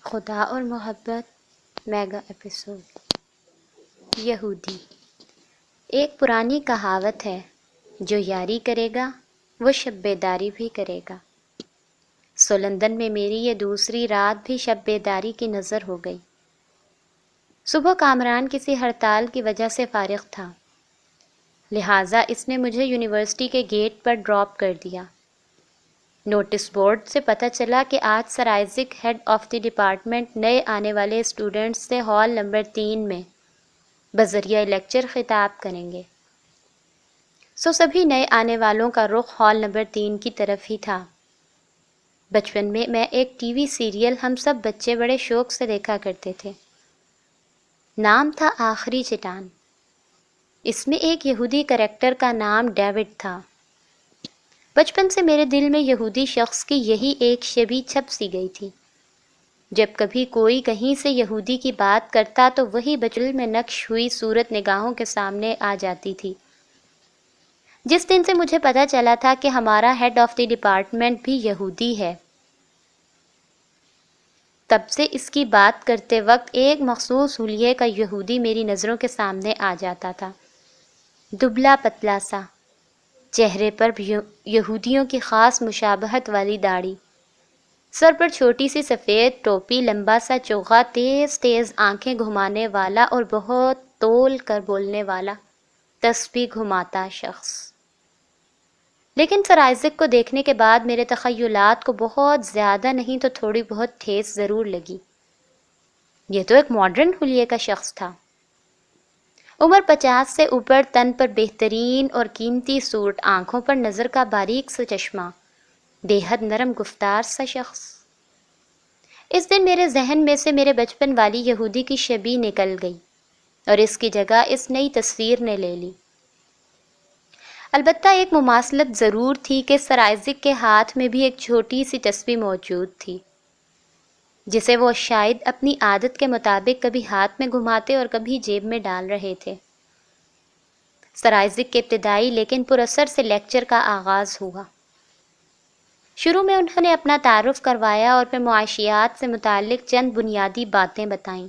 خدا اور محبت میگا ایپیسوڈ۔ یہودی۔ ایک پرانی کہاوت ہے، جو یاری کرے گا وہ شب بیداری بھی کرے گا۔ لندن میں میری یہ دوسری رات بھی شب بیداری کی نظر ہو گئی۔ صبح کامران کسی ہڑتال کی وجہ سے فارغ تھا، لہٰذا اس نے مجھے یونیورسٹی کے گیٹ پر ڈراپ کر دیا۔ نوٹس بورڈ سے پتہ چلا کہ آج sir Isaac head of the department نئے آنے والے اسٹوڈنٹس سے ہال نمبر 3 میں بذریعہ لیکچر خطاب کریں گے۔ سبھی نئے آنے والوں کا رخ ہال نمبر 3 کی طرف ہی تھا۔ بچپن میں ایک ٹی وی سیریل ہم سب بچے بڑے شوق سے دیکھا کرتے تھے۔ نام تھا آخری چٹان۔ اس میں ایک یہودی کریکٹر کا نام ڈیوڈ تھا۔ بچپن سے میرے دل میں یہودی شخص کی یہی ایک شبیہ چھپ سی گئی تھی۔ جب کبھی کوئی کہیں سے یہودی کی بات کرتا تو وہی بچپن میں نقش ہوئی صورت نگاہوں کے سامنے آ جاتی تھی۔ جس دن سے مجھے پتہ چلا تھا کہ ہمارا ہیڈ آف دی ڈپارٹمنٹ بھی یہودی ہے، تب سے اس کی بات کرتے وقت ایک مخصوص حلیے کا یہودی میری نظروں کے سامنے آ جاتا تھا۔ دبلا پتلا سا، چہرے پر یہودیوں کی خاص مشابہت والی داڑھی، سر پر چھوٹی سی سفید ٹوپی، لمبا سا چوغا، تیز تیز آنکھیں گھمانے والا اور بہت تول کر بولنے والا تسبیح گھماتا شخص۔ لیکن سر آئزک کو دیکھنے کے بعد میرے تخیلات کو بہت زیادہ نہیں تو تھوڑی بہت ٹھیس ضرور لگی۔ یہ تو ایک ماڈرن حلیے کا شخص تھا۔ عمر 50 سے اوپر، تن پر بہترین اور قیمتی سوٹ، آنکھوں پر نظر کا باریک سا چشمہ، بے حد نرم گفتار سا شخص۔ اس دن میرے ذہن میں سے میرے بچپن والی یہودی کی شبیہ نکل گئی اور اس کی جگہ اس نئی تصویر نے لے لی۔ البتہ ایک مماثلت ضرور تھی کہ سر آئزک کے ہاتھ میں بھی ایک چھوٹی سی تسبیح موجود تھی، جسے وہ شاید اپنی عادت کے مطابق کبھی ہاتھ میں گھماتے اور کبھی جیب میں ڈال رہے تھے۔ سر آئزک کے ابتدائی لیکن پراثر سے لیکچر کا آغاز ہوا۔ شروع میں انہوں نے اپنا تعارف کروایا اور پھر معاشیات سے متعلق چند بنیادی باتیں بتائیں۔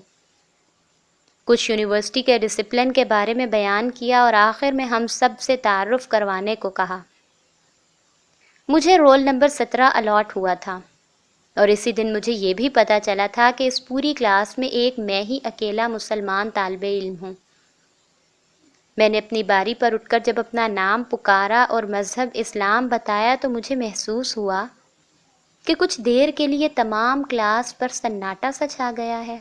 کچھ یونیورسٹی کے ڈسپلن کے بارے میں بیان کیا اور آخر میں ہم سب سے تعارف کروانے کو کہا۔ مجھے رول نمبر 17 الاٹ ہوا تھا اور اسی دن مجھے یہ بھی پتہ چلا تھا کہ اس پوری کلاس میں ایک میں ہی اکیلا مسلمان طالب علم ہوں۔ میں نے اپنی باری پر اٹھ کر جب اپنا نام پکارا اور مذہب اسلام بتایا تو مجھے محسوس ہوا کہ کچھ دیر کے لیے تمام کلاس پر سناٹا سا چھا گیا ہے۔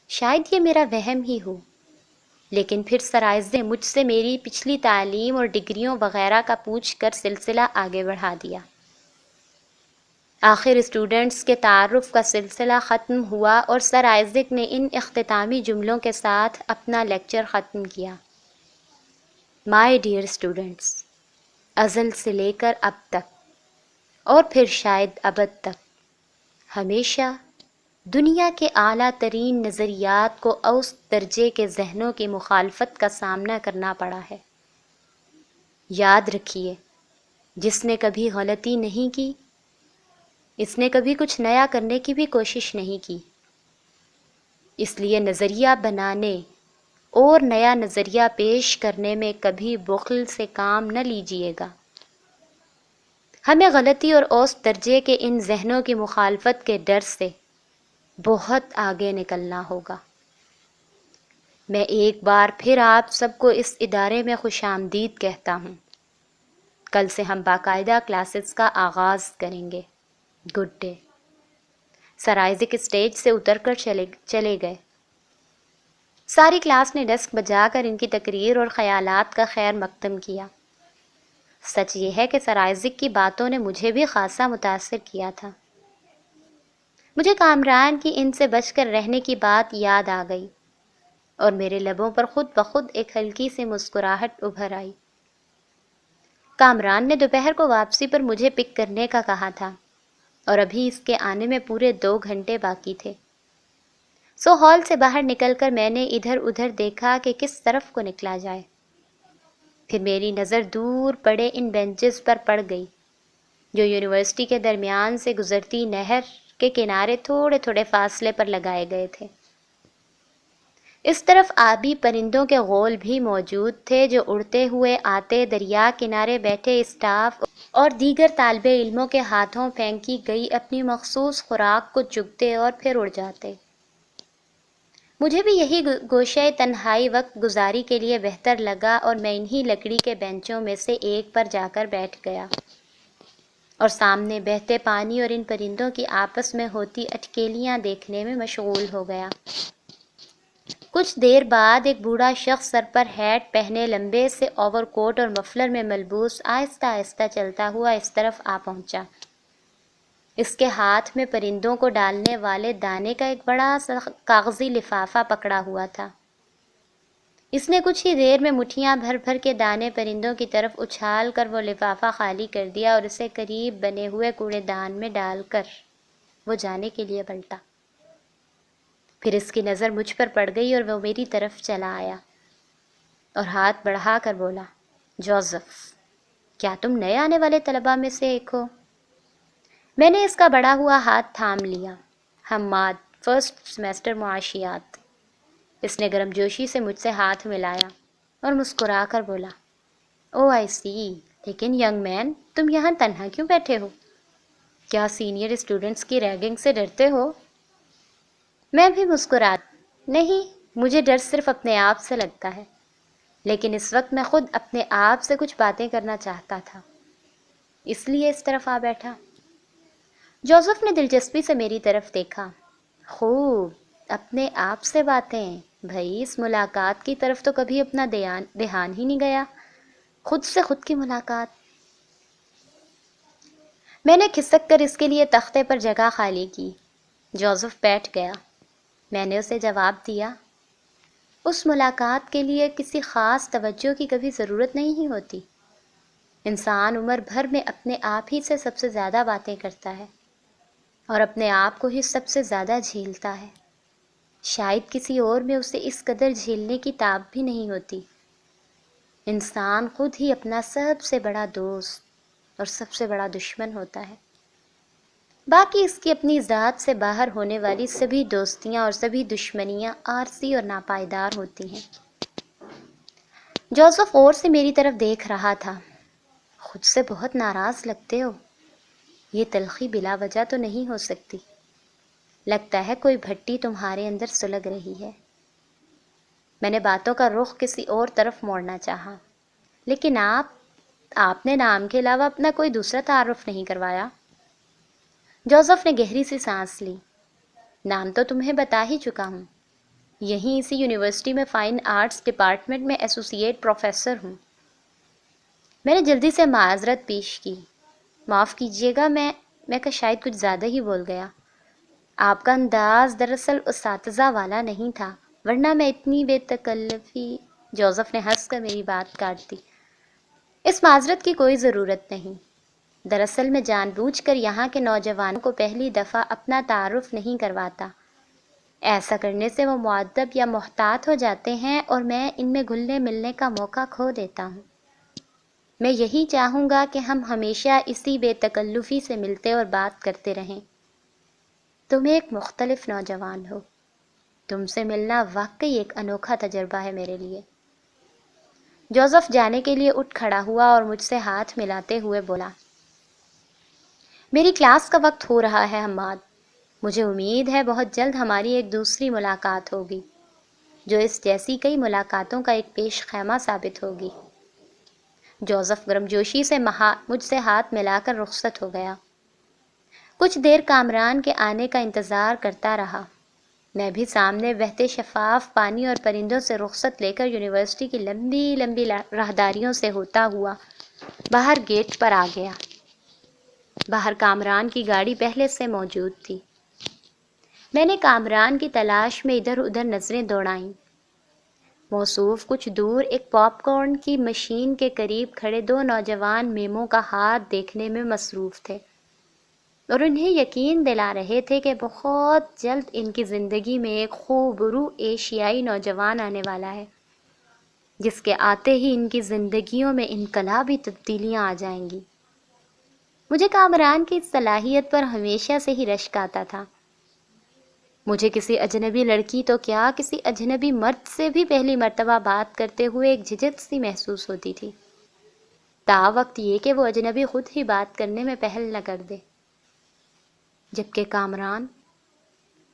شاید یہ میرا وہم ہی ہو، لیکن پھر سر آئزک نے مجھ سے میری پچھلی تعلیم اور ڈگریوں وغیرہ کا پوچھ کر سلسلہ آگے بڑھا دیا۔ آخر اسٹوڈنٹس کے تعارف کا سلسلہ ختم ہوا اور سر آئزک نے ان اختتامی جملوں کے ساتھ اپنا لیکچر ختم کیا۔ مائی ڈیئر اسٹوڈنٹس، ازل سے لے کر اب تک اور پھر شاید ابد تک ہمیشہ دنیا کے اعلیٰ ترین نظریات کو اوسط درجے کے ذہنوں کی مخالفت کا سامنا کرنا پڑا ہے۔ یاد رکھیے، جس نے کبھی غلطی نہیں کی، اس نے کبھی کچھ نیا کرنے کی بھی کوشش نہیں کی۔ اس لیے نظریہ بنانے اور نیا نظریہ پیش کرنے میں کبھی بخل سے کام نہ لیجیے گا۔ ہمیں غلطی اور اوسط درجے کے ان ذہنوں کی مخالفت کے ڈر سے بہت آگے نکلنا ہوگا۔ میں ایک بار پھر آپ سب کو اس ادارے میں خوش آمدید کہتا ہوں۔ کل سے ہم باقاعدہ کلاسز کا آغاز کریں گے۔ Good day. سر آئزک اسٹیج سے اتر کر چلے گئے۔ ساری کلاس نے ڈسک بجا کر ان کی تقریر اور خیالات کا خیر مقدم کیا۔ سچ یہ ہے کہ سر آئزک کی باتوں نے مجھے بھی خاصا متاثر کیا تھا۔ مجھے کامران کی ان سے بچ کر رہنے کی بات یاد آ گئی اور میرے لبوں پر خود بخود ایک ہلکی سی مسکراہٹ ابھر آئی۔ کامران نے دوپہر کو واپسی پر مجھے پک کرنے کا کہا تھا اور ابھی اس کے آنے میں پورے 2 گھنٹے باقی تھے۔ ہال سے باہر نکل کر میں نے ادھر ادھر دیکھا کہ کس طرف کو نکلا جائے۔ پھر میری نظر دور پڑے ان بینچز پر پڑ گئی جو یونیورسٹی کے درمیان سے گزرتی نہر کے کنارے تھوڑے تھوڑے فاصلے پر لگائے گئے تھے۔ اس طرف آبی پرندوں کے غول بھی موجود تھے جو اڑتے ہوئے آتے دریا کنارے بیٹھے اسٹاف اور دیگر طالب علموں کے ہاتھوں پھینکی گئی اپنی مخصوص خوراک کو چگتے اور پھر اڑ جاتے۔ مجھے بھی یہی گوشہ تنہائی وقت گزاری کے لیے بہتر لگا اور میں انہی لکڑی کے بینچوں میں سے ایک پر جا کر بیٹھ گیا اور سامنے بہتے پانی اور ان پرندوں کی آپس میں ہوتی اٹکیلیاں دیکھنے میں مشغول ہو گیا۔ کچھ دیر بعد ایک بوڑھا شخص سر پر ہیٹ پہنے لمبے سے اوور کوٹ اور مفلر میں ملبوس آہستہ آہستہ چلتا ہوا اس طرف آ پہنچا۔ اس کے ہاتھ میں پرندوں کو ڈالنے والے دانے کا ایک بڑا سا کاغذی لفافہ پکڑا ہوا تھا۔ اس نے کچھ ہی دیر میں مٹھیاں بھر بھر کے دانے پرندوں کی طرف اچھال کر وہ لفافہ خالی کر دیا اور اسے قریب بنے ہوئے کوڑے دان میں ڈال کر وہ جانے کے لیے پلٹا۔ پھر اس کی نظر مجھ پر پڑ گئی اور وہ میری طرف چلا آیا اور ہاتھ بڑھا کر بولا، جوزف، کیا تم نئے آنے والے طلباء میں سے ایک ہو؟ میں نے اس کا بڑا ہوا ہاتھ تھام لیا۔ حماد، فرسٹ سیمسٹر معاشیات۔ اس نے گرم جوشی سے مجھ سے ہاتھ ملایا اور مسکرا کر بولا، او آئی سی، لیکن ینگ مین، تم یہاں تنہا کیوں بیٹھے ہو؟ کیا سینئر اسٹوڈنٹس کی ریگنگ سے ڈرتے ہو؟ میں بھی مسکرا، نہیں، مجھے ڈر صرف اپنے آپ سے لگتا ہے، لیکن اس وقت میں خود اپنے آپ سے کچھ باتیں کرنا چاہتا تھا، اس لیے اس طرف آ بیٹھا۔ جوزف نے دلچسپی سے میری طرف دیکھا۔ خوب، اپنے آپ سے باتیں، بھائی اس ملاقات کی طرف تو کبھی اپنا دھیان ہی نہیں گیا، خود سے خود کی ملاقات۔ میں نے کھسک کر اس کے لیے تختے پر جگہ خالی کی۔ جوزف بیٹھ گیا۔ میں نے اسے جواب دیا، اس ملاقات کے لیے کسی خاص توجہ کی کبھی ضرورت نہیں ہوتی۔ انسان عمر بھر میں اپنے آپ ہی سے سب سے زیادہ باتیں کرتا ہے اور اپنے آپ کو ہی سب سے زیادہ جھیلتا ہے۔ شاید کسی اور میں اسے اس قدر جھیلنے کی تاب بھی نہیں ہوتی۔ انسان خود ہی اپنا سب سے بڑا دوست اور سب سے بڑا دشمن ہوتا ہے۔ باقی اس کی اپنی ذات سے باہر ہونے والی سبھی دوستیاں اور سبھی دشمنیاں عارضی اور ناپائیدار ہوتی ہیں۔ جوزف غور سے میری طرف دیکھ رہا تھا۔ خود سے بہت ناراض لگتے ہو، یہ تلخی بلا وجہ تو نہیں ہو سکتی، لگتا ہے کوئی بھٹی تمہارے اندر سلگ رہی ہے۔ میں نے باتوں کا رخ کسی اور طرف موڑنا چاہا، لیکن آپ نے نام کے علاوہ اپنا کوئی دوسرا تعارف نہیں کروایا۔ جوزف نے گہری سی سانس لی۔ نام تو تمہیں بتا ہی چکا ہوں، یہیں اسی یونیورسٹی میں فائن آرٹس ڈپارٹمنٹ میں ایسوسیٹ پروفیسر ہوں۔ میں نے جلدی سے معذرت پیش کی، معاف کیجیے گا، میں شاید کچھ زیادہ ہی بول گیا۔ آپ کا انداز دراصل اساتذہ والا نہیں تھا، ورنہ میں اتنی بے تکلفی۔ جوزف نے ہنس کر میری بات کاٹ دی۔ اس معذرت کی کوئی ضرورت نہیں، دراصل میں جان بوجھ کر یہاں کے نوجوانوں کو پہلی دفعہ اپنا تعارف نہیں کرواتا۔ ایسا کرنے سے وہ مؤدب یا محتاط ہو جاتے ہیں اور میں ان میں گھلنے ملنے کا موقع کھو دیتا ہوں۔ میں یہی چاہوں گا کہ ہم ہمیشہ اسی بے تکلفی سے ملتے اور بات کرتے رہیں۔ تم ایک مختلف نوجوان ہو، تم سے ملنا واقعی ایک انوکھا تجربہ ہے میرے لیے۔ جوزف جانے کے لیے اٹھ کھڑا ہوا اور مجھ سے ہاتھ ملاتے ہوئے بولا، میری کلاس کا وقت ہو رہا ہے حماد، مجھے امید ہے بہت جلد ہماری ایک دوسری ملاقات ہوگی، جو اس جیسی کئی ملاقاتوں کا ایک پیش خیمہ ثابت ہوگی۔ جوزف گرم جوشی سے مجھ سے ہاتھ ملا کر رخصت ہو گیا۔ کچھ دیر کامران کے آنے کا انتظار کرتا رہا۔ میں بھی سامنے بہتے شفاف پانی اور پرندوں سے رخصت لے کر یونیورسٹی کی لمبی لمبی راہداریوں سے ہوتا ہوا باہر گیٹ پر آ گیا۔ باہر کامران کی گاڑی پہلے سے موجود تھی۔ میں نے کامران کی تلاش میں ادھر ادھر نظریں دوڑائیں۔ موصوف کچھ دور ایک پاپ کارن کی مشین کے قریب کھڑے دو نوجوان میموں کا ہاتھ دیکھنے میں مصروف تھے اور انہیں یقین دلا رہے تھے کہ بہت جلد ان کی زندگی میں ایک خوبرو ایشیائی نوجوان آنے والا ہے، جس کے آتے ہی ان کی زندگیوں میں انقلابی تبدیلیاں آ جائیں گی۔ مجھے کامران کی اس صلاحیت پر ہمیشہ سے ہی رشک آتا تھا۔ مجھے کسی اجنبی لڑکی تو کیا، کسی اجنبی مرد سے بھی پہلی مرتبہ بات کرتے ہوئے ایک جھجک سی محسوس ہوتی تھی، تا وقت یہ کہ وہ اجنبی خود ہی بات کرنے میں پہل نہ کر دے۔ جبکہ کامران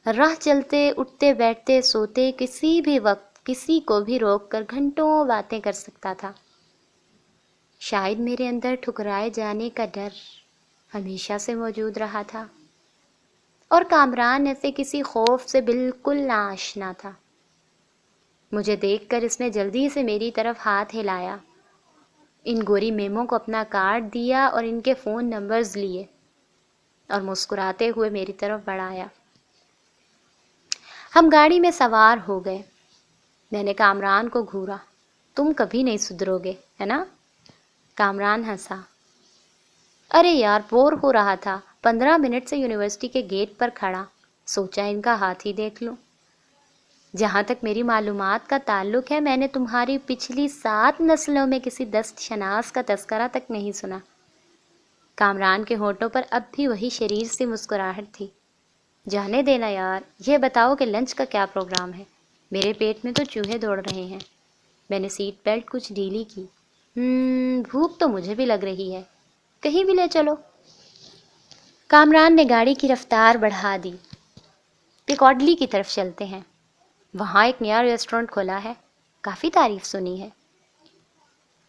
راہ چلتے، اٹھتے بیٹھتے، سوتے، کسی بھی وقت کسی کو بھی روک کر گھنٹوں باتیں کر سکتا تھا۔ شاید میرے اندر ٹھکرائے جانے کا ڈر ہمیشہ سے موجود رہا تھا، اور کامران ایسے کسی خوف سے بالکل ناآشنا تھا۔ مجھے دیکھ کر اس نے جلدی سے میری طرف ہاتھ ہلایا، ان گوری میموں کو اپنا کارڈ دیا اور ان کے فون نمبرز لیے، اور مسکراتے ہوئے میری طرف بڑھایا۔ ہم گاڑی میں سوار ہو گئے۔ میں نے کامران کو گھورا۔ تم کبھی نہیں سدھرو گے، ہے نا؟ کامران ہنسا۔ ارے یار، بور ہو رہا تھا، 15 منٹ سے یونیورسٹی کے گیٹ پر کھڑا، سوچا ان کا ہاتھ ہی دیکھ لوں۔ جہاں تک میری معلومات کا تعلق ہے، میں نے تمہاری پچھلی 7 نسلوں میں کسی دست شناس کا تذکرہ تک نہیں سنا۔ کامران کے ہونٹوں پر اب بھی وہی شریر سی مسکراہٹ تھی۔ جانے دینا یار، یہ بتاؤ کہ لنچ کا کیا پروگرام ہے؟ میرے پیٹ میں تو چوہے دوڑ رہے ہیں۔ میں نے سیٹ بیلٹ کچھ ڈھیلی کی۔ بھوک تو مجھے بھی لگ رہی ہے، کہیں بھی لے چلو۔ کامران نے گاڑی کی رفتار بڑھا دی۔ پیکاڈلی کی طرف چلتے ہیں، وہاں ایک نیا ریسٹورنٹ کھولا ہے، کافی تعریف سنی ہے۔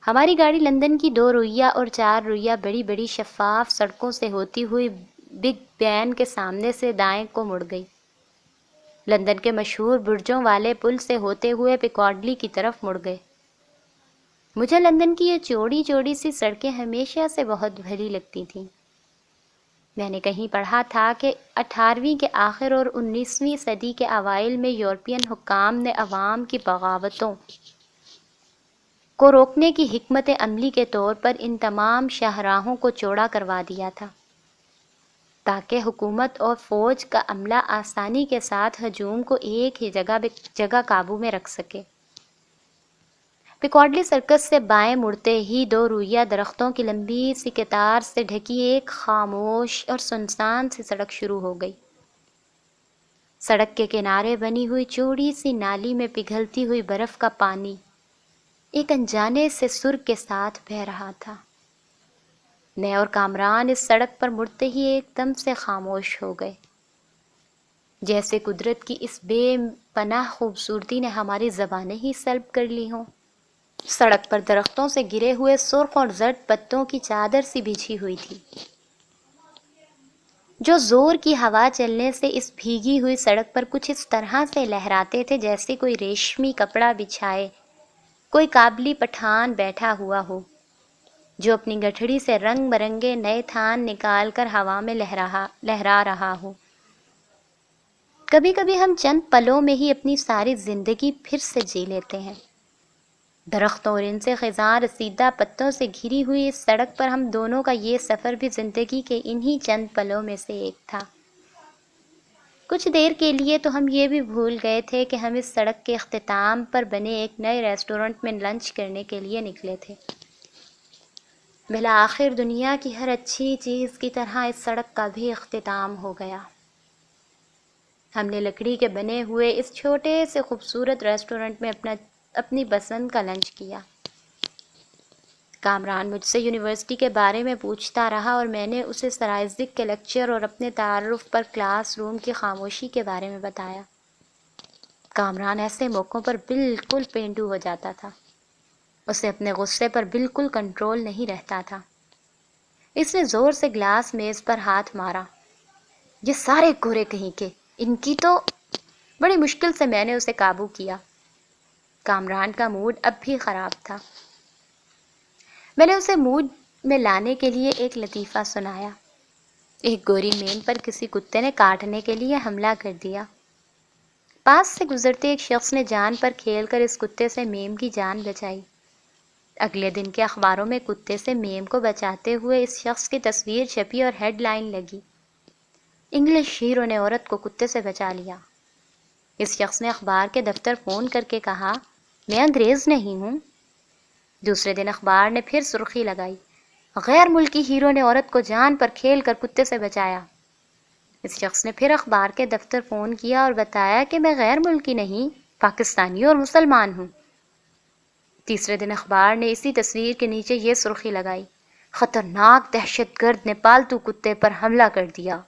ہماری گاڑی لندن کی 2 رویہ اور 4 رویہ بڑی بڑی شفاف سڑکوں سے ہوتی ہوئی بگ بین کے سامنے سے دائیں کو مڑ گئی۔ لندن کے مشہور برجوں والے پل سے ہوتے ہوئے پیکاڈلی کی طرف مڑ گئے۔ مجھے لندن کی یہ چوڑی چوڑی سی سڑکیں ہمیشہ سے بہت بھلی لگتی تھیں۔ میں نے کہیں پڑھا تھا کہ 18ویں کے آخر اور 19ویں صدی کے اوائل میں یورپین حکام نے عوام کی بغاوتوں کو روکنے کی حکمت عملی کے طور پر ان تمام شاہراہوں کو چوڑا کروا دیا تھا، تاکہ حکومت اور فوج کا عملہ آسانی کے ساتھ ہجوم کو ایک ہی جگہ قابو میں رکھ سکے۔ پیکاڈلی سرکس سے بائیں مڑتے ہی 2 رویہ درختوں کی لمبی سی قطار سے ڈھکی ایک خاموش اور سنسان سی سڑک شروع ہو گئی۔ سڑک کے کنارے بنی ہوئی چوڑی سی نالی میں پگھلتی ہوئی برف کا پانی ایک انجانے سے سر کے ساتھ بہہ رہا تھا۔ میں اور کامران اس سڑک پر مڑتے ہی ایک دم سے خاموش ہو گئے، جیسے قدرت کی اس بے پناہ خوبصورتی نے ہماری زبانیں ہی سلب کر لی ہوں۔ سڑک پر درختوں سے گرے ہوئے سرخ اور زرد پتوں کی چادر سی بچھی ہوئی تھی، جو زور کی ہوا چلنے سے اس بھیگی ہوئی سڑک پر کچھ اس طرح سے لہراتے تھے جیسے کوئی ریشمی کپڑا بچھائے کوئی کابلی پٹھان بیٹھا ہوا ہو، جو اپنی گٹھڑی سے رنگ برنگے نئے تھان نکال کر ہوا میں لہرا رہا ہو۔ کبھی کبھی ہم چند پلوں میں ہی اپنی ساری زندگی پھر سے جی لیتے ہیں۔ درختوں اور ان سے خزاں رسیدہ پتوں سے گھری ہوئی اس سڑک پر ہم دونوں کا یہ سفر بھی زندگی کے انہی چند پلوں میں سے ایک تھا۔ کچھ دیر کے لیے تو ہم یہ بھی بھول گئے تھے کہ ہم اس سڑک کے اختتام پر بنے ایک نئے ریسٹورنٹ میں لنچ کرنے کے لیے نکلے تھے۔ بالآخر دنیا کی ہر اچھی چیز کی طرح اس سڑک کا بھی اختتام ہو گیا۔ ہم نے لکڑی کے بنے ہوئے اس چھوٹے سے خوبصورت ریسٹورنٹ میں اپنی پسند کا لنچ کیا۔ کامران مجھ سے یونیورسٹی کے بارے میں پوچھتا رہا اور میں نے اسے سرائزک کے لیکچر اور اپنے تعارف پر کلاس روم کی خاموشی کے بارے میں بتایا۔ کامران ایسے موقعوں پر بالکل پینڈو ہو جاتا تھا، اسے اپنے غصے پر بالکل کنٹرول نہیں رہتا تھا۔ اس نے زور سے گلاس میز پر ہاتھ مارا۔ یہ سارے گورے کہیں کے، ان کی تو… بڑی مشکل سے میں نے اسے قابو کیا۔ کامران کا موڈ اب بھی خراب تھا۔ میں نے اسے موڈ میں لانے کے لیے ایک لطیفہ سنایا۔ ایک گوری میم پر کسی کتے نے کاٹنے کے لیے حملہ کر دیا۔ پاس سے گزرتے ایک شخص نے جان پر کھیل کر اس کتے سے میم کی جان بچائی۔ اگلے دن کے اخباروں میں کتے سے میم کو بچاتے ہوئے اس شخص کی تصویر چھپی اور ہیڈ لائن لگی، انگلش ہیرو نے عورت کو کتے سے بچا لیا۔ اس شخص نے اخبار کے دفتر فون کر کے کہا، میں انگریز نہیں ہوں۔ دوسرے دن اخبار نے پھر سرخی لگائی، غیر ملکی ہیرو نے عورت کو جان پر کھیل کر کتے سے بچایا۔ اس شخص نے پھر اخبار کے دفتر فون کیا اور بتایا کہ میں غیر ملکی نہیں، پاکستانی اور مسلمان ہوں۔ تیسرے دن اخبار نے اسی تصویر کے نیچے یہ سرخی لگائی: خطرناک دہشت گرد نے پالتو کتے پر حملہ کر دیا۔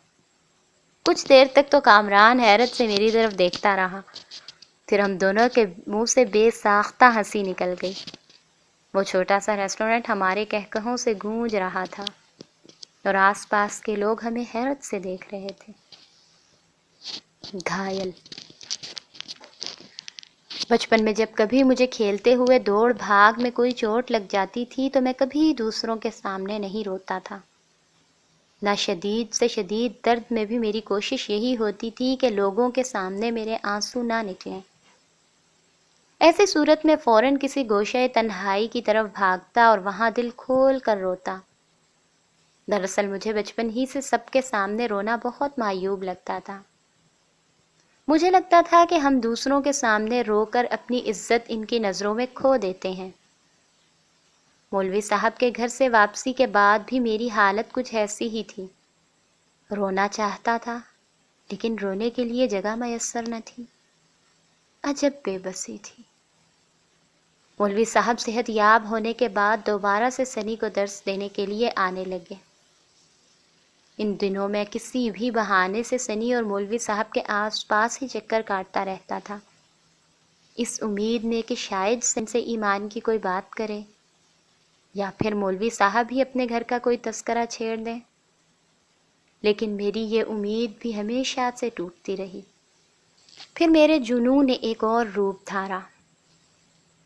کچھ دیر تک تو کامران حیرت سے میری طرف دیکھتا رہا، پھر ہم دونوں کے منہ سے بے ساختہ ہنسی نکل گئی۔ وہ چھوٹا سا ریسٹورنٹ ہمارے کہکہوں سے گونج رہا تھا اور آس پاس کے لوگ ہمیں حیرت سے دیکھ رہے تھے۔ گھائل۔ بچپن میں جب کبھی مجھے کھیلتے ہوئے دوڑ بھاگ میں کوئی چوٹ لگ جاتی تھی تو میں کبھی دوسروں کے سامنے نہیں روتا تھا۔ نہ شدید سے شدید درد میں بھی میری کوشش یہی ہوتی تھی کہ لوگوں کے سامنے میرے آنسو نہ نکلیں۔ ایسی صورت میں فوراً کسی گوشے تنہائی کی طرف بھاگتا اور وہاں دل کھول کر روتا۔ دراصل مجھے بچپن ہی سے سب کے سامنے رونا بہت معیوب لگتا تھا۔ مجھے لگتا تھا کہ ہم دوسروں کے سامنے رو کر اپنی عزت ان کی نظروں میں کھو دیتے ہیں۔ مولوی صاحب کے گھر سے واپسی کے بعد بھی میری حالت کچھ ایسی ہی تھی۔ رونا چاہتا تھا لیکن رونے کے لیے جگہ میسر نہ تھی۔ عجب بے بسی تھی۔ مولوی صاحب صحت یاب ہونے کے بعد دوبارہ سے سنی کو درس دینے کے لیے آنے لگے۔ ان دنوں میں کسی بھی بہانے سے سنی اور مولوی صاحب کے آس پاس ہی چکر کاٹتا رہتا تھا، اس امید میں کہ شاید سن سے ایمان کی کوئی بات کرے یا پھر مولوی صاحب ہی اپنے گھر کا کوئی تذکرہ چھیڑ دیں۔ لیکن میری یہ امید بھی ہمیشہ سے ٹوٹتی رہی۔ پھر میرے جنون نے ایک اور روپ دھارا۔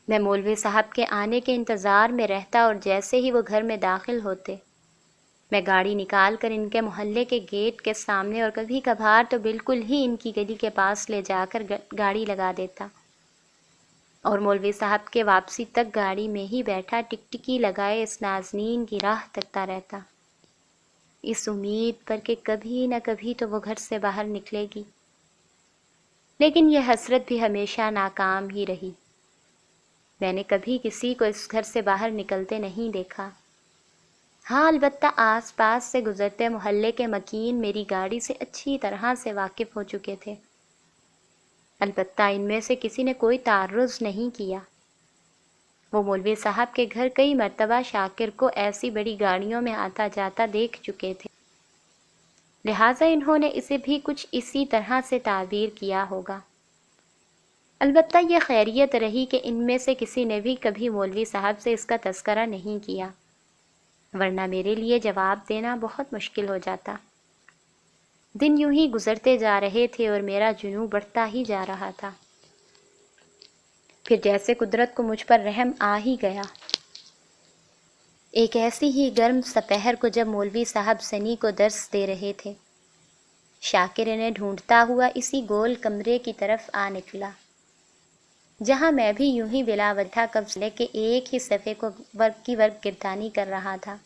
میں مولوی صاحب کے آنے کے انتظار میں رہتا اور جیسے ہی وہ گھر میں داخل ہوتے میں گاڑی نکال کر ان کے محلے کے گیٹ کے سامنے اور کبھی کبھار تو بالکل ہی ان کی گلی کے پاس لے جا کر گاڑی لگا دیتا اور مولوی صاحب کے واپسی تک گاڑی میں ہی بیٹھا ٹکٹکی لگائے اس نازنین کی راہ تکتا رہتا، اس امید پر کہ کبھی نہ کبھی تو وہ گھر سے باہر نکلے گی۔ لیکن یہ حسرت بھی ہمیشہ ناکام ہی رہی۔ میں نے کبھی کسی کو اس گھر سے باہر نکلتے نہیں دیکھا۔ ہاں، البتہ آس پاس سے گزرتے محلے کے مکین میری گاڑی سے اچھی طرح سے واقف ہو چکے تھے، البتہ ان میں سے کسی نے کوئی تعرض نہیں کیا۔ وہ مولوی صاحب کے گھر کئی مرتبہ شاکر کو ایسی بڑی گاڑیوں میں آتا جاتا دیکھ چکے تھے، لہٰذا انہوں نے اسے بھی کچھ اسی طرح سے تعبیر کیا ہوگا۔ البتہ یہ خیریت رہی کہ ان میں سے کسی نے بھی کبھی مولوی صاحب سے اس کا تذکرہ نہیں کیا، ورنہ میرے لیے جواب دینا بہت مشکل ہو جاتا۔ دن یوں ہی گزرتے جا رہے تھے اور میرا جنون بڑھتا ہی جا رہا تھا۔ پھر جیسے قدرت کو مجھ پر رحم آ ہی گیا۔ ایک ایسی ہی گرم سپہر کو جب مولوی صاحب سنی کو درس دے رہے تھے، شاکر انہیں ڈھونڈتا ہوا اسی گول کمرے کی طرف آ نکلا جہاں میں بھی یوں ہی بلا وجہ قبض لے کے ایک ہی صفحے کو ورق گردانی کر رہا تھا۔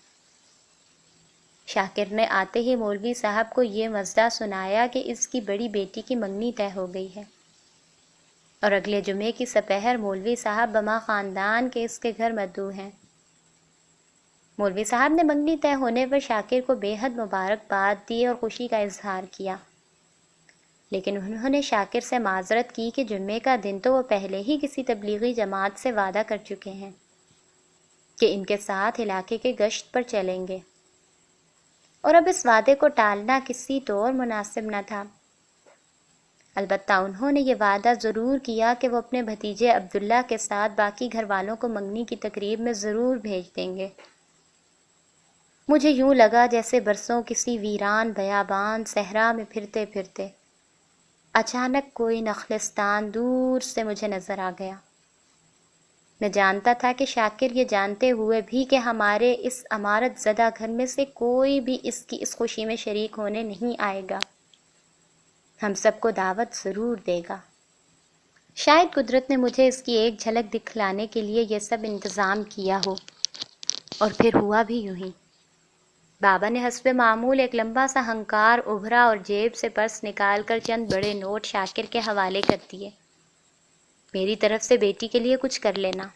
شاکر نے آتے ہی مولوی صاحب کو یہ مزہ سنایا کہ اس کی بڑی بیٹی کی منگنی طے ہو گئی ہے اور اگلے جمعے کی سپہر مولوی صاحب بما خاندان کے اس کے گھر مدعو ہیں۔ مولوی صاحب نے منگنی طے ہونے پر شاکر کو بے حد مبارکباد دی اور خوشی کا اظہار کیا، لیکن انہوں نے شاکر سے معذرت کی کہ جمعے کا دن تو وہ پہلے ہی کسی تبلیغی جماعت سے وعدہ کر چکے ہیں کہ ان کے ساتھ علاقے کے گشت پر چلیں گے، اور اب اس وعدے کو ٹالنا کسی طور مناسب نہ تھا۔ البتہ انہوں نے یہ وعدہ ضرور کیا کہ وہ اپنے بھتیجے عبداللہ کے ساتھ باقی گھر والوں کو منگنی کی تقریب میں ضرور بھیج دیں گے۔ مجھے یوں لگا جیسے برسوں کسی ویران بیابان صحرا میں پھرتے پھرتے اچانک کوئی نخلستان دور سے مجھے نظر آ گیا۔ میں جانتا تھا کہ شاکر یہ جانتے ہوئے بھی کہ ہمارے اس عمارت زدہ گھر میں سے کوئی بھی اس کی اس خوشی میں شریک ہونے نہیں آئے گا، ہم سب کو دعوت ضرور دے گا۔ شاید قدرت نے مجھے اس کی ایک جھلک دکھلانے کے لیے یہ سب انتظام کیا ہو، اور پھر ہوا بھی یوں ہی۔ بابا نے حسب معمول ایک لمبا سا ہنکار ابھرا اور جیب سے پرس نکال کر چند بڑے نوٹ شاکر کے حوالے کر دیے۔ میری طرف سے بیٹی کے لیے کچھ کر لینا۔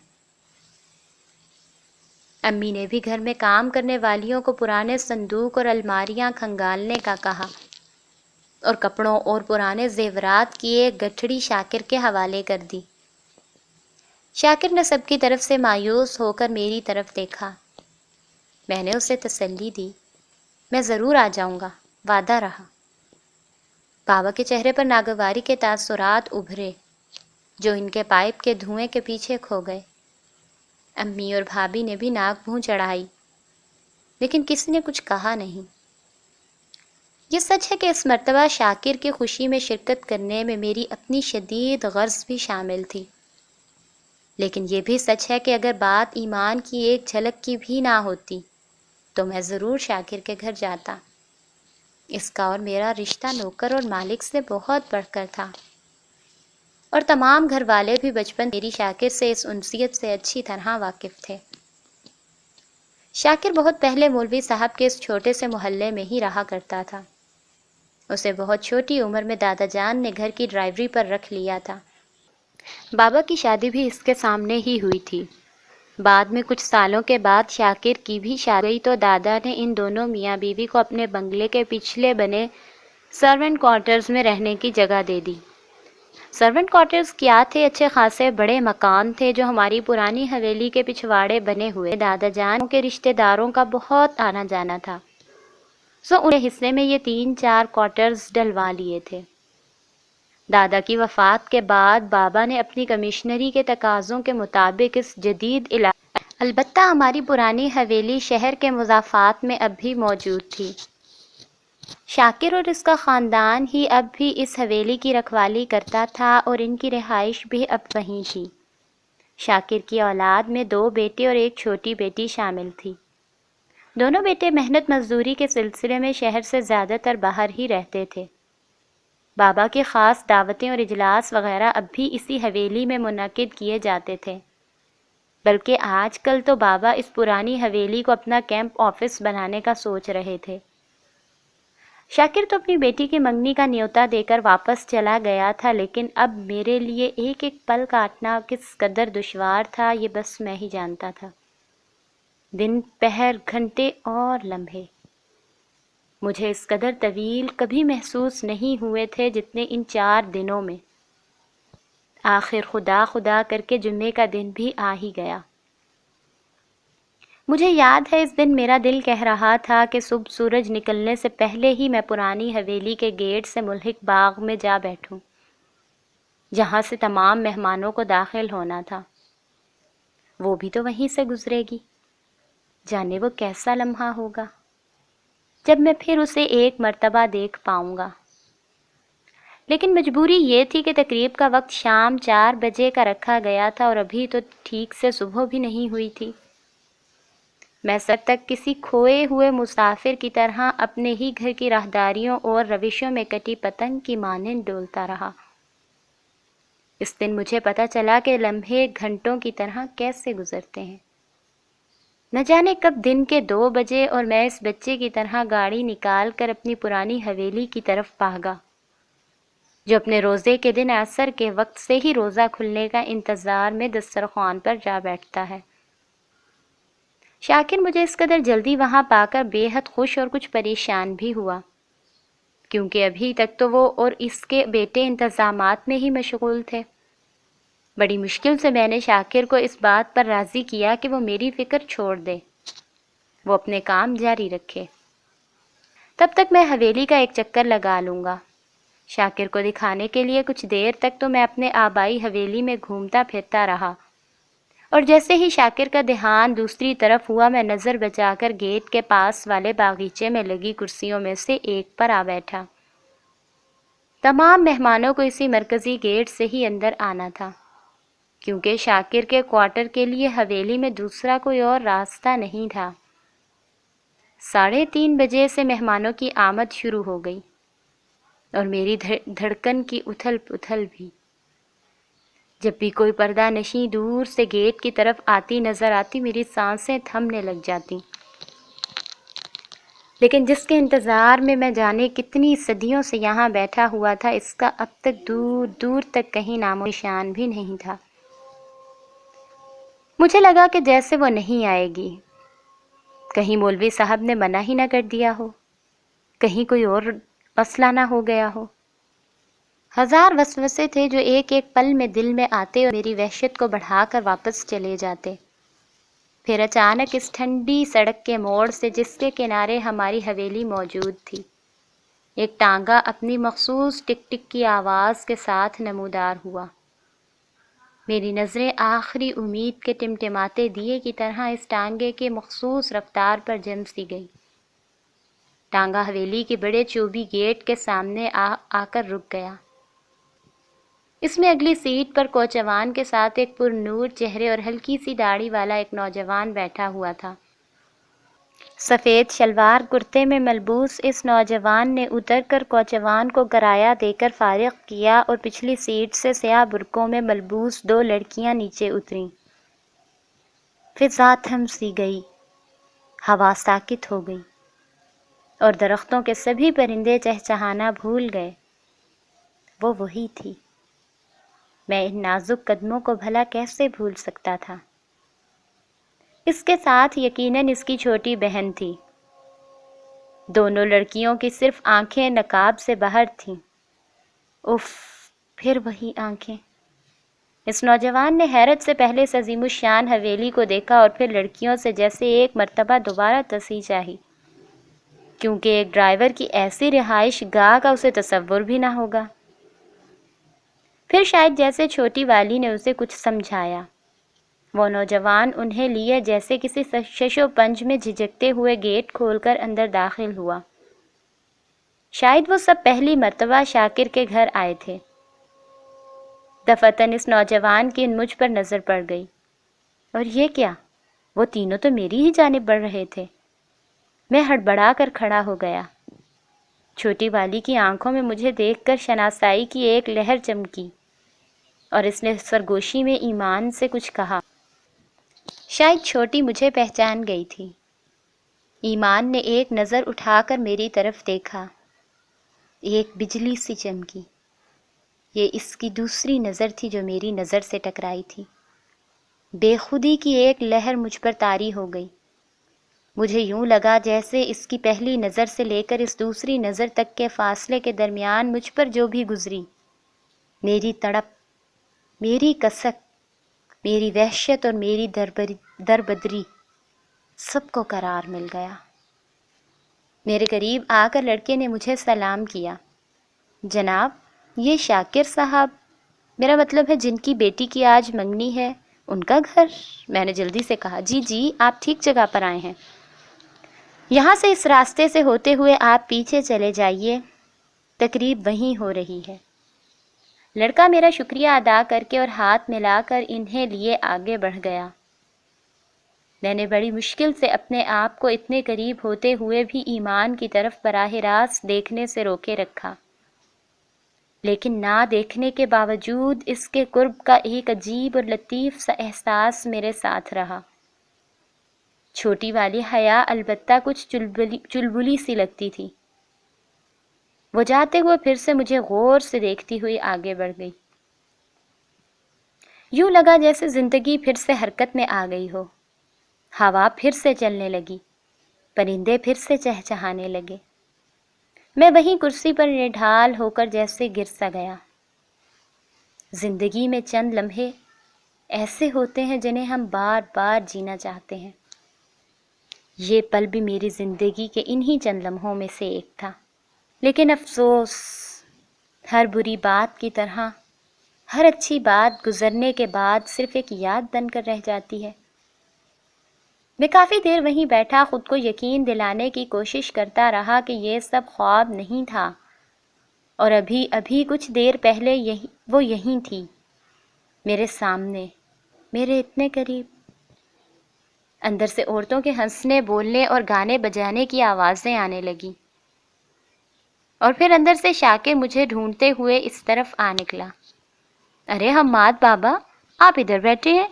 امی نے بھی گھر میں کام کرنے والیوں کو پرانے صندوق اور الماریاں کھنگالنے کا کہا اور کپڑوں اور پرانے زیورات کی ایک گٹھڑی شاکر کے حوالے کر دی۔ شاکر نے سب کی طرف سے مایوس ہو کر میری طرف دیکھا۔ میں نے اسے تسلی دی، میں ضرور آ جاؤں گا، وعدہ رہا۔ بابا کے چہرے پر ناگواری کے تاثرات ابھرے جو ان کے پائپ کے دھوئیں کے پیچھے کھو گئے۔ امی اور بھابھی نے بھی ناک منہ چڑھائی، لیکن کسی نے کچھ کہا نہیں۔ یہ سچ ہے کہ اس مرتبہ شاکر کی خوشی میں شرکت کرنے میں میری اپنی شدید غرض بھی شامل تھی، لیکن یہ بھی سچ ہے کہ اگر بات ایمان کی ایک جھلک کی بھی نہ ہوتی تو میں ضرور شاکر کے گھر جاتا۔ اس کا اور میرا رشتہ نوکر اور مالک سے بہت بڑھ کر تھا، اور تمام گھر والے بھی بچپن میری شاکر سے اس انسیت سے اچھی طرح واقف تھے۔ شاکر بہت پہلے مولوی صاحب کے اس چھوٹے سے محلے میں ہی رہا کرتا تھا۔ اسے بہت چھوٹی عمر میں دادا جان نے گھر کی ڈرائیوری پر رکھ لیا تھا۔ بابا کی شادی بھی اس کے سامنے ہی ہوئی تھی۔ بعد میں کچھ سالوں کے بعد شاکر کی بھی شادی ہوئی تو دادا نے ان دونوں میاں بیوی کو اپنے بنگلے کے پچھلے بنے سرونٹ کوارٹرز میں رہنے کی جگہ دے دی۔ سرونٹ کوارٹرز کیا تھے؟ اچھے خاصے بڑے مکان تھے جو ہماری پرانی حویلی کے پچھواڑے بنے ہوئے۔ دادا جان کے رشتہ داروں کا بہت آنا جانا تھا، سو ان کے حصے میں یہ 3-4 کوارٹرز ڈلوا لیے تھے۔ دادا کی وفات کے بعد بابا نے اپنی کمشنری کے تقاضوں کے مطابق اس جدید علاقے، البتہ ہماری پرانی حویلی شہر کے مضافات میں اب بھی موجود تھی۔ شاکر اور اس کا خاندان ہی اب بھی اس حویلی کی رکھوالی کرتا تھا اور ان کی رہائش بھی اب وہیں تھی۔ شاکر کی اولاد میں 2 بیٹے اور ایک چھوٹی بیٹی شامل تھی۔ دونوں بیٹے محنت مزدوری کے سلسلے میں شہر سے زیادہ تر باہر ہی رہتے تھے۔ بابا کے خاص دعوتیں اور اجلاس وغیرہ اب بھی اسی حویلی میں منعقد کیے جاتے تھے، بلکہ آج کل تو بابا اس پرانی حویلی کو اپنا کیمپ آفس بنانے کا سوچ رہے تھے۔ شاکر تو اپنی بیٹی کی منگنی کا نیوتا دے کر واپس چلا گیا تھا، لیکن اب میرے لیے ایک ایک پل کاٹنا کس قدر دشوار تھا یہ بس میں ہی جانتا تھا۔ دن، پہر، گھنٹے اور لمحے مجھے اس قدر طویل کبھی محسوس نہیں ہوئے تھے جتنے ان 4 دنوں میں۔ آخر خدا خدا کر کے جمعے کا دن بھی آ ہی گیا۔ مجھے یاد ہے اس دن میرا دل کہہ رہا تھا کہ صبح سورج نکلنے سے پہلے ہی میں پرانی حویلی کے گیٹ سے ملحق باغ میں جا بیٹھوں، جہاں سے تمام مہمانوں کو داخل ہونا تھا۔ وہ بھی تو وہیں سے گزرے گی، جانے وہ کیسا لمحہ ہوگا جب میں پھر اسے ایک مرتبہ دیکھ پاؤں گا۔ لیکن مجبوری یہ تھی کہ تقریب کا وقت شام 4 بجے کا رکھا گیا تھا اور ابھی تو ٹھیک سے صبح بھی نہیں ہوئی تھی۔ میں سب تک کسی کھوئے ہوئے مسافر کی طرح اپنے ہی گھر کی راہداریوں اور روشوں میں کٹی پتنگ کی مانند ڈولتا رہا۔ اس دن مجھے پتہ چلا کہ لمحے گھنٹوں کی طرح کیسے گزرتے ہیں۔ نہ جانے کب دن کے 2 بجے اور میں اس بچے کی طرح گاڑی نکال کر اپنی پرانی حویلی کی طرف بھاگا، جو اپنے روزے کے دن عصر کے وقت سے ہی روزہ کھلنے کا انتظار میں دسترخوان پر جا بیٹھتا ہے۔ شاکر مجھے اس قدر جلدی وہاں پا کر بے حد خوش اور کچھ پریشان بھی ہوا، کیونکہ ابھی تک تو وہ اور اس کے بیٹے انتظامات میں ہی مشغول تھے۔ بڑی مشکل سے میں نے شاکر کو اس بات پر راضی کیا کہ وہ میری فکر چھوڑ دے، وہ اپنے کام جاری رکھے۔ تب تک میں حویلی کا ایک چکر لگا لوں گا۔ شاکر کو دکھانے کے لیے کچھ دیر تک تو میں اپنے آبائی حویلی میں گھومتا پھرتا رہا، اور جیسے ہی شاکر کا دھیان دوسری طرف ہوا میں نظر بچا کر گیٹ کے پاس والے باغیچے میں لگی کرسیوں میں سے ایک پر آ بیٹھا۔ تمام مہمانوں کو اسی مرکزی گیٹ سے ہی اندر آنا تھا، کیونکہ شاکر کے کوارٹر کے لیے حویلی میں دوسرا کوئی اور راستہ نہیں تھا۔ 3:30 بجے سے مہمانوں کی آمد شروع ہو گئی اور میری دھڑکن کی اتھل پتھل بھی۔ جب بھی کوئی پردہ نشیں دور سے گیٹ کی طرف آتی نظر آتی میری سانسیں تھمنے لگ جاتی، لیکن جس کے انتظار میں جانے کتنی صدیوں سے یہاں بیٹھا ہوا تھا اس کا اب تک دور دور تک کہیں نام و نشان بھی نہیں تھا۔ مجھے لگا کہ جیسے وہ نہیں آئے گی، کہیں مولوی صاحب نے منع ہی نہ کر دیا ہو، کہیں کوئی اور مسئلہ نہ ہو گیا ہو۔ ہزار وسوسے تھے جو ایک ایک پل میں دل میں آتے اور میری وحشت کو بڑھا کر واپس چلے جاتے۔ پھر اچانک اس ٹھنڈی سڑک کے موڑ سے، جس کے کنارے ہماری حویلی موجود تھی، ایک ٹانگا اپنی مخصوص ٹک ٹک کی آواز کے ساتھ نمودار ہوا۔ میری نظریں آخری امید کے ٹمٹماتے دیے کی طرح اس ٹانگے کے مخصوص رفتار پر جم سی گئی۔ ٹانگا حویلی کے بڑے چوبی گیٹ کے سامنے آ کر رک گیا۔ اس میں اگلی سیٹ پر کوچوان کے ساتھ ایک پر نور چہرے اور ہلکی سی داڑھی والا ایک نوجوان بیٹھا ہوا تھا۔ سفید شلوار کرتے میں ملبوس اس نوجوان نے اتر کر کوچوان کو کرایہ دے کر فارغ کیا اور پچھلی سیٹ سے سیاہ برقعوں میں ملبوس دو لڑکیاں نیچے اتریں۔ فضا تھم سی گئی، ہوا ساکت ہو گئی اور درختوں کے سبھی پرندے چہچہانا بھول گئے۔ وہ وہی تھی۔ میں ان نازک قدموں کو بھلا کیسے بھول سکتا تھا؟ اس کے ساتھ یقیناً اس کی چھوٹی بہن تھی۔ دونوں لڑکیوں کی صرف آنکھیں نقاب سے باہر تھیں۔ اف، پھر وہی آنکھیں۔ اس نوجوان نے حیرت سے پہلے اس عظیم الشان حویلی کو دیکھا اور پھر لڑکیوں سے جیسے ایک مرتبہ دوبارہ تصحیح چاہی، کیونکہ ایک ڈرائیور کی ایسی رہائش گاہ کا اسے تصور بھی نہ ہوگا۔ پھر شاید جیسے چھوٹی والی نے اسے کچھ سمجھایا، وہ نوجوان انہیں لیے جیسے کسی شش و پنج میں جھجکتے ہوئے گیٹ کھول کر اندر داخل ہوا۔ شاید وہ سب پہلی مرتبہ شاکر کے گھر آئے تھے۔ دفعتاً اس نوجوان کی مجھ پر نظر پڑ گئی، اور یہ کیا؟ وہ تینوں تو میری ہی جانب بڑھ رہے تھے۔ میں ہڑبڑا کر کھڑا ہو گیا۔ چھوٹی والی کی آنکھوں میں مجھے دیکھ کر شناسائی کی ایک لہر چمکی اور اس نے سرگوشی میں ایمان سے کچھ کہا۔ شاید چھوٹی مجھے پہچان گئی تھی۔ ایمان نے ایک نظر اٹھا کر میری طرف دیکھا، ایک بجلی سی چمکی۔ یہ اس کی دوسری نظر تھی جو میری نظر سے ٹکرائی تھی۔ بے خودی کی ایک لہر مجھ پر طاری ہو گئی۔ مجھے یوں لگا جیسے اس کی پہلی نظر سے لے کر اس دوسری نظر تک کے فاصلے کے درمیان مجھ پر جو بھی گزری، میری تڑپ، میری کسک، میری وحشت اور میری دربدری، سب کو قرار مل گیا۔ میرے قریب آ کر لڑکے نے مجھے سلام کیا۔ جناب، یہ شاکر صاحب، میرا مطلب ہے جن کی بیٹی کی آج منگنی ہے، ان کا گھر؟ میں نے جلدی سے کہا، جی آپ ٹھیک جگہ پر آئے ہیں۔ یہاں سے اس راستے سے ہوتے ہوئے آپ پیچھے چلے جائیے، تقریب وہیں ہو رہی ہے۔ لڑکا میرا شکریہ ادا کر کے اور ہاتھ ملا کر انہیں لیے آگے بڑھ گیا۔ میں نے بڑی مشکل سے اپنے آپ کو اتنے قریب ہوتے ہوئے بھی ایمان کی طرف براہ راست دیکھنے سے روکے رکھا، لیکن نہ دیکھنے کے باوجود اس کے قرب کا ایک عجیب اور لطیف سا احساس میرے ساتھ رہا۔ چھوٹی والی حیا البتہ کچھ چلبلی سی لگتی تھی۔ وہ جاتے ہوئے پھر سے مجھے غور سے دیکھتی ہوئی آگے بڑھ گئی۔ یوں لگا جیسے زندگی پھر سے حرکت میں آ گئی ہو۔ ہوا پھر سے چلنے لگی، پرندے پھر سے چہچہانے لگے۔ میں وہیں کرسی پر نڈھال ہو کر جیسے گر سا گیا۔ زندگی میں چند لمحے ایسے ہوتے ہیں جنہیں ہم بار بار جینا چاہتے ہیں۔ یہ پل بھی میری زندگی کے انہی چند لمحوں میں سے ایک تھا، لیکن افسوس، ہر بری بات کی طرح ہر اچھی بات گزرنے کے بعد صرف ایک یاد بن کر رہ جاتی ہے۔ میں کافی دیر وہیں بیٹھا خود کو یقین دلانے کی کوشش کرتا رہا کہ یہ سب خواب نہیں تھا، اور ابھی کچھ دیر پہلے وہ یہیں تھی، میرے سامنے، میرے اتنے قریب۔ اندر سے عورتوں کے ہنسنے، بولنے اور گانے بجانے کی آوازیں آنے لگیں، اور پھر اندر سے شاکر مجھے ڈھونڈتے ہوئے اس طرف آ نکلا۔ ارے حماد بابا، آپ ادھر بیٹھے ہیں؟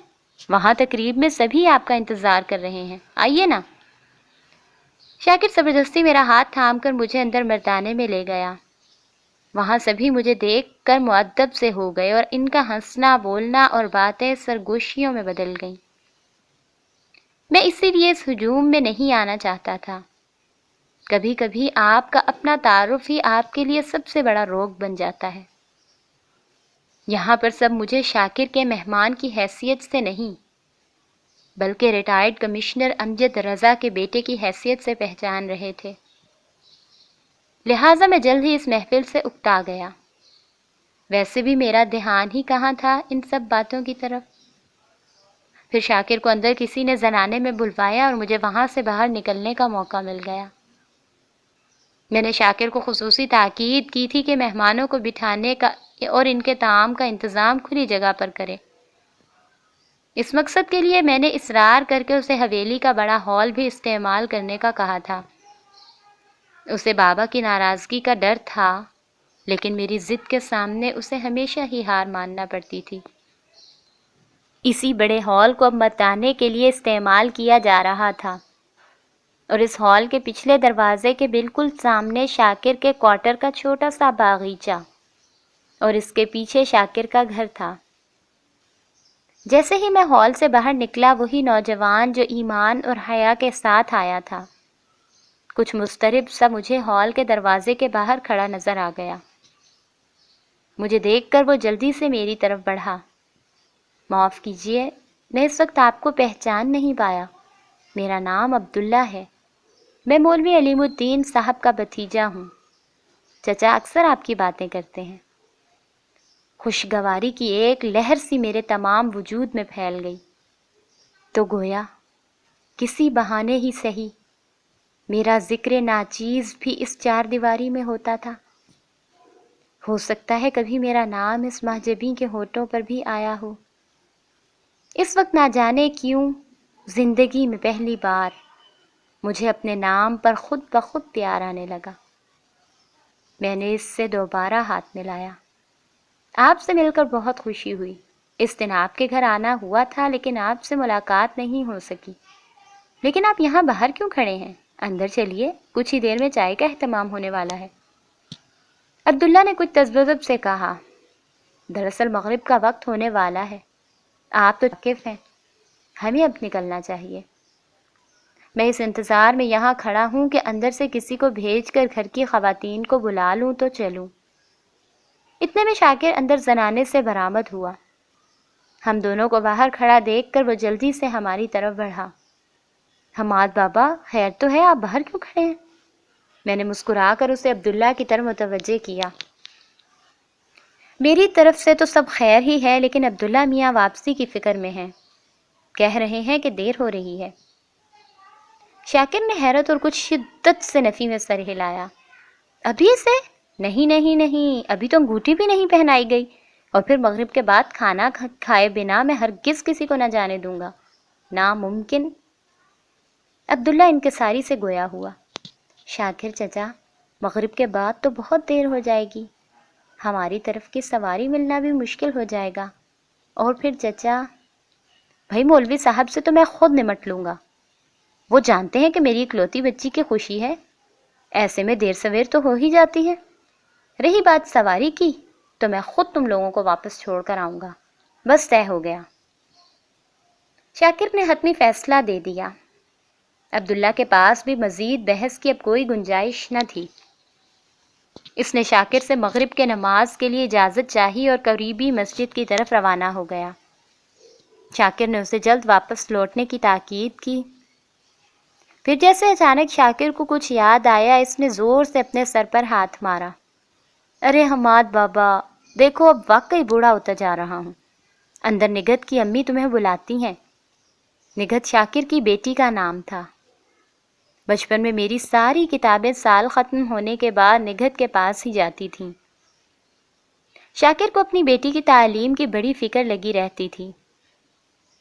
وہاں تقریب میں سبھی آپ کا انتظار کر رہے ہیں، آئیے نا۔ شاکر زبردستی میرا ہاتھ تھام کر مجھے اندر مردانے میں لے گیا۔ وہاں سبھی مجھے دیکھ کر مؤدب سے ہو گئے اور ان کا ہنسنا، بولنا اور باتیں سرگوشیوں میں بدل گئیں۔ میں اسی لیے اس ہجوم میں نہیں آنا چاہتا تھا۔ کبھی کبھی آپ کا اپنا تعارف ہی آپ کے لیے سب سے بڑا روک بن جاتا ہے۔ یہاں پر سب مجھے شاکر کے مہمان کی حیثیت سے نہیں بلکہ ریٹائرڈ کمشنر امجد رضا کے بیٹے کی حیثیت سے پہچان رہے تھے، لہٰذا میں جلد ہی اس محفل سے اکتا گیا۔ ویسے بھی میرا دھیان ہی کہاں تھا ان سب باتوں کی طرف۔ پھر شاکر کو اندر کسی نے زنانے میں بلوایا اور مجھے وہاں سے باہر نکلنے کا موقع مل گیا۔ میں نے شاکر کو خصوصی تاکید کی تھی کہ مہمانوں کو بٹھانے کا اور ان کے طعام کا انتظام کھلی جگہ پر کرے۔ اس مقصد کے لیے میں نے اصرار کر کے اسے حویلی کا بڑا ہال بھی استعمال کرنے کا کہا تھا۔ اسے بابا کی ناراضگی کا ڈر تھا، لیکن میری ضد کے سامنے اسے ہمیشہ ہی ہار ماننا پڑتی تھی۔ اسی بڑے ہال کو اب متانے کے لیے استعمال کیا جا رہا تھا، اور اس ہال کے پچھلے دروازے کے بالکل سامنے شاکر کے کوارٹر کا چھوٹا سا باغیچہ اور اس کے پیچھے شاکر کا گھر تھا۔ جیسے ہی میں ہال سے باہر نکلا، وہی نوجوان جو ایمان اور حیا کے ساتھ آیا تھا کچھ مضطرب سا مجھے ہال کے دروازے کے باہر کھڑا نظر آ گیا۔ مجھے دیکھ کر وہ جلدی سے میری طرف بڑھا۔ معاف کیجیے، میں اس وقت آپ کو پہچان نہیں پایا۔ میرا نام عبداللہ ہے، میں مولوی علیم الدین صاحب کا بھتیجا ہوں۔ چچا اکثر آپ کی باتیں کرتے ہیں۔ خوشگواری کی ایک لہر سی میرے تمام وجود میں پھیل گئی، تو گویا کسی بہانے ہی صحیح میرا ذکر ناچیز بھی اس چار دیواری میں ہوتا تھا۔ ہو سکتا ہے کبھی میرا نام اس محجبی کے ہونٹوں پر بھی آیا ہو۔ اس وقت نہ جانے کیوں زندگی میں پہلی بار مجھے اپنے نام پر خود بخود پیار آنے لگا۔ میں نے اس سے دوبارہ ہاتھ ملایا۔ آپ سے مل کر بہت خوشی ہوئی۔ اس دن آپ کے گھر آنا ہوا تھا، لیکن آپ سے ملاقات نہیں ہو سکی۔ لیکن آپ یہاں باہر کیوں کھڑے ہیں؟ اندر چلیے، کچھ ہی دیر میں چائے کا اہتمام ہونے والا ہے۔ عبداللہ نے کچھ تذبذب سے کہا، دراصل مغرب کا وقت ہونے والا ہے، آپ تو واقف ہیں، ہمیں اب نکلنا چاہیے۔ میں اس انتظار میں یہاں کھڑا ہوں کہ اندر سے کسی کو بھیج کر گھر کی خواتین کو بلا لوں تو چلوں۔ اتنے میں شاکر اندر زنانے سے برآمد ہوا۔ ہم دونوں کو باہر کھڑا دیکھ کر وہ جلدی سے ہماری طرف بڑھا۔ حماد بابا، خیر تو ہے، آپ باہر کیوں کھڑے ہیں؟ میں نے مسکرا کر اسے عبداللہ کی طرف متوجہ کیا۔ میری طرف سے تو سب خیر ہی ہے، لیکن عبداللہ میاں واپسی کی فکر میں ہیں، کہہ رہے ہیں کہ دیر ہو رہی ہے۔ شاکر نے حیرت اور کچھ شدت سے نفی میں سر ہلایا۔ ابھی سے؟ نہیں نہیں نہیں، ابھی تو انگوٹھی بھی نہیں پہنائی گئی، اور پھر مغرب کے بعد کھانا کھائے بنا میں ہرگز کسی کو نہ جانے دوں گا، ناممکن۔ عبداللہ انکساری سے گویا ہوا۔ شاکر چچا، مغرب کے بعد تو بہت دیر ہو جائے گی، ہماری طرف کی سواری ملنا بھی مشکل ہو جائے گا، اور پھر چچا، بھائی مولوی صاحب سے تو میں خود نمٹ لوں گا، وہ جانتے ہیں کہ میری اکلوتی بچی کی خوشی ہے، ایسے میں دیر سویر تو ہو ہی جاتی ہے۔ رہی بات سواری کی، تو میں خود تم لوگوں کو واپس چھوڑ کر آؤں گا، بس طے ہو گیا۔ شاکر نے حتمی فیصلہ دے دیا۔ عبداللہ کے پاس بھی مزید بحث کی اب کوئی گنجائش نہ تھی۔ اس نے شاکر سے مغرب کے نماز کے لیے اجازت چاہی اور قریبی مسجد کی طرف روانہ ہو گیا۔ شاکر نے اسے جلد واپس لوٹنے کی تاکید کی۔ پھر جیسے اچانک شاکر کو کچھ یاد آیا، اس نے زور سے اپنے سر پر ہاتھ مارا۔ ارے حماد بابا، دیکھو اب واقعی بوڑھا ہوتا جا رہا ہوں، اندر نگہت کی امی تمہیں بلاتی ہیں۔ نگہت شاکر کی بیٹی کا نام تھا۔ بچپن میں میری ساری کتابیں سال ختم ہونے کے بعد نگہت کے پاس ہی جاتی تھیں۔ شاکر کو اپنی بیٹی کی تعلیم کی بڑی فکر لگی رہتی تھی۔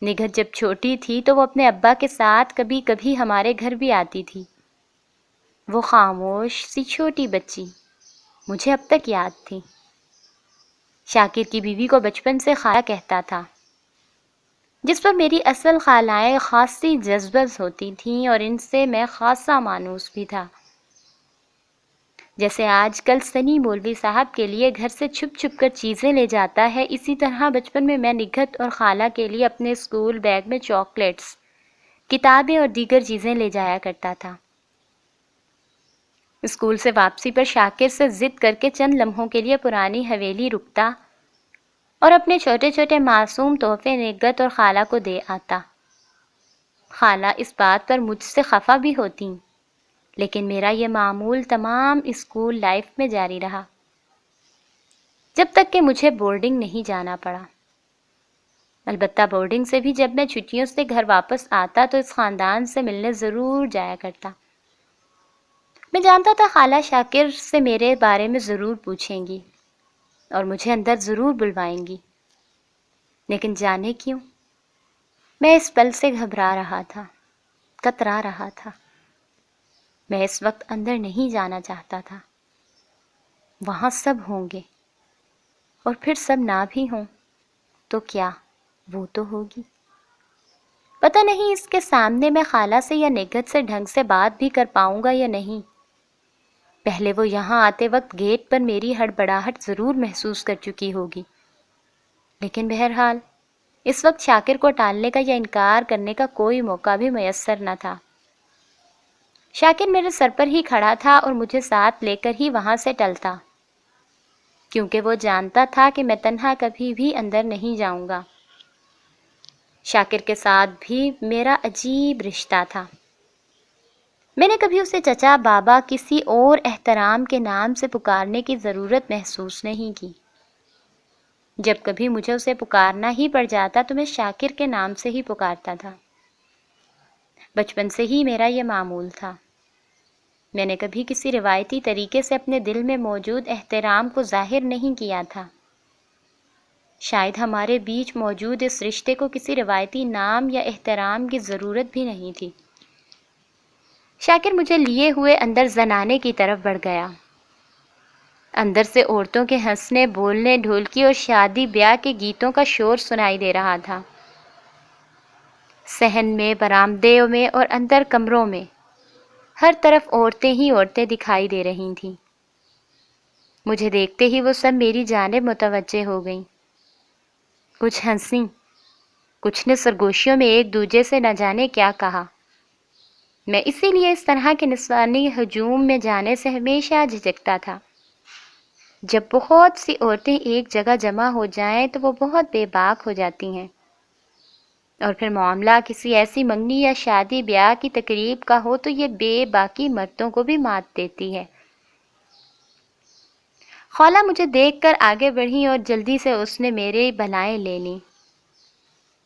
نگہت جب چھوٹی تھی تو وہ اپنے ابا کے ساتھ کبھی کبھی ہمارے گھر بھی آتی تھی۔ وہ خاموش سی چھوٹی بچی مجھے اب تک یاد تھی۔ شاکر کی بیوی کو بچپن سے خالہ کہتا تھا، جس پر میری اصل خالائیں خاصی جذبز ہوتی تھیں، اور ان سے میں خاصا مانوس بھی تھا۔ جیسے آج کل سنی مولوی صاحب کے لیے گھر سے چھپ چھپ کر چیزیں لے جاتا ہے، اسی طرح بچپن میں نگہت اور خالہ کے لیے اپنے اسکول بیگ میں چاکلیٹس، کتابیں اور دیگر چیزیں لے جایا کرتا تھا۔ اسکول سے واپسی پر شاکر سے ضد کر کے چند لمحوں کے لیے پرانی حویلی رکتا اور اپنے چھوٹے چھوٹے معصوم تحفے نگہت اور خالہ کو دے آتا۔ خالہ اس بات پر مجھ سے خفا بھی ہوتی، لیکن میرا یہ معمول تمام اسکول لائف میں جاری رہا، جب تک کہ مجھے بورڈنگ نہیں جانا پڑا۔ البتہ بورڈنگ سے بھی جب میں چھٹیوں سے گھر واپس آتا تو اس خاندان سے ملنے ضرور جایا کرتا۔ میں جانتا تھا خالہ شاکر سے میرے بارے میں ضرور پوچھیں گی اور مجھے اندر ضرور بلوائیں گی، لیکن جانے کیوں میں اس پل سے گھبرا رہا تھا، کترا رہا تھا۔ میں اس وقت اندر نہیں جانا چاہتا تھا۔ وہاں سب ہوں گے، اور پھر سب نہ بھی ہوں تو کیا، وہ تو ہوگی۔ پتہ نہیں اس کے سامنے میں خالہ سے یا نگہت سے ڈھنگ سے بات بھی کر پاؤں گا یا نہیں۔ پہلے وہ یہاں آتے وقت گیٹ پر میری ہڑبڑاہٹ ضرور محسوس کر چکی ہوگی، لیکن بہرحال اس وقت شاکر کو ٹالنے کا یا انکار کرنے کا کوئی موقع بھی میسر نہ تھا۔ شاکر میرے سر پر ہی کھڑا تھا اور مجھے ساتھ لے کر ہی وہاں سے ٹلتا، کیونکہ وہ جانتا تھا کہ میں تنہا کبھی بھی اندر نہیں جاؤں گا۔ شاکر کے ساتھ بھی میرا عجیب رشتہ تھا۔ میں نے کبھی اسے چچا، بابا، کسی اور احترام کے نام سے پکارنے کی ضرورت محسوس نہیں کی۔ جب کبھی مجھے اسے پکارنا ہی پڑ جاتا تو میں شاکر کے نام سے ہی پکارتا تھا۔ بچپن سے ہی میرا یہ معمول تھا۔ میں نے کبھی کسی روایتی طریقے سے اپنے دل میں موجود احترام کو ظاہر نہیں کیا تھا۔ شاید ہمارے بیچ موجود اس رشتے کو کسی روایتی نام یا احترام کی ضرورت بھی نہیں تھی۔ شاکر مجھے لیے ہوئے اندر زنانے کی طرف بڑھ گیا۔ اندر سے عورتوں کے ہنسنے، بولنے، ڈھولکی اور شادی بیاہ کے گیتوں کا شور سنائی دے رہا تھا۔ صحن میں، برآمدے میں اور اندر کمروں میں ہر طرف عورتیں ہی عورتیں دکھائی دے رہی تھیں۔ مجھے دیکھتے ہی وہ سب میری جانب متوجہ ہو گئیں۔ کچھ ہنسیں، کچھ نے سرگوشیوں میں ایک دوسرے سے نہ جانے کیا کہا۔ میں اسی لیے اس طرح کے نسوانی ہجوم میں جانے سے ہمیشہ جھجکتا تھا۔ جب بہت سی عورتیں ایک جگہ جمع ہو جائیں تو وہ بہت بے باک ہو جاتی ہیں، اور پھر معاملہ کسی ایسی منگنی یا شادی بیاہ کی تقریب کا ہو تو یہ بے باکی مردوں کو بھی مات دیتی ہے۔ خالہ مجھے دیکھ کر آگے بڑھی اور جلدی سے اس نے میرے بلائیں لے لیں۔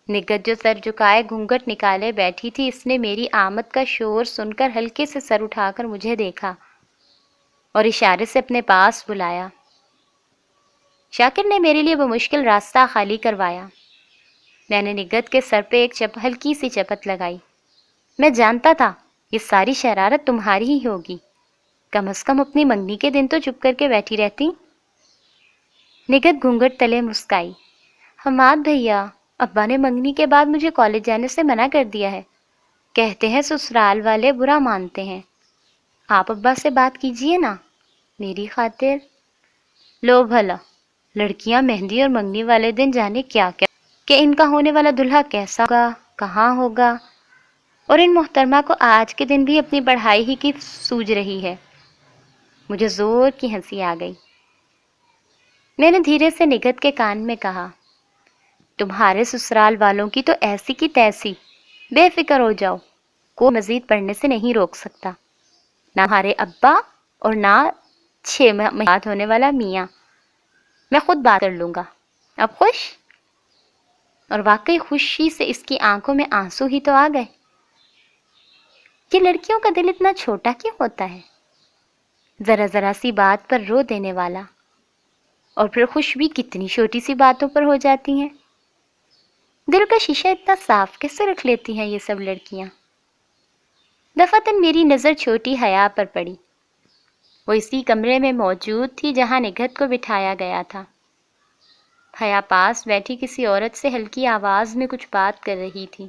نگہت جو سر جھکائے گھونگھٹ نکالے بیٹھی تھی، اس نے میری آمد کا شور سن کر ہلکے سے سر اٹھا کر مجھے دیکھا اور اشارے سے اپنے پاس بلایا۔ شاکر نے میرے لیے بمشکل راستہ خالی کروایا۔ میں نے نگہت کے سر پہ ایک ہلکی سی چپت لگائی۔ میں جانتا تھا یہ ساری شرارت تمہاری ہی ہوگی، کم از کم اپنی منگنی کے دن تو چپ کر کے بیٹھی رہتی۔ نگہت گھونگھٹ تلے مسکائی۔ حماد بھیا، ابا نے منگنی کے بعد مجھے کالج جانے سے منع کر دیا ہے، کہتے ہیں سسرال والے برا مانتے ہیں۔ آپ ابا سے بات کیجئے نا میری خاطر۔ لو بھلا، لڑکیاں مہندی اور منگنی والے دن جانے کیا کیا کہ ان کا ہونے والا دلہا کیسا ہوگا، کہاں ہوگا، اور ان محترمہ کو آج کے دن بھی اپنی پڑھائی ہی کی سوج رہی ہے۔ مجھے زور کی ہنسی آ گئی۔ میں نے دھیرے سے نگہت کے کان میں کہا، تمہارے سسرال والوں کی تو ایسی کی تیسی، بے فکر ہو جاؤ، کوئی مزید پڑھنے سے نہیں روک سکتا، نہ ہمارے ابا اور نہ 6 ماہ بعد ہونے والا میاں۔ میں خود بات کر لوں گا۔ اب خوش؟ اور واقعی خوشی سے اس کی آنکھوں میں آنسو ہی تو آ گئے۔ یہ لڑکیوں کا دل اتنا چھوٹا کیوں ہوتا ہے؟ ذرا ذرا سی بات پر رو دینے والا، اور پھر خوش بھی کتنی چھوٹی سی باتوں پر ہو جاتی ہیں۔ دل کا شیشہ اتنا صاف کیسے رکھ لیتی ہیں یہ سب لڑکیاں؟ دفعتاً میری نظر چھوٹی حیا پر پڑی۔ وہ اسی کمرے میں موجود تھی جہاں نگہت کو بٹھایا گیا تھا۔ حیا پاس بیٹھی کسی عورت سے ہلکی آواز میں کچھ بات کر رہی تھی،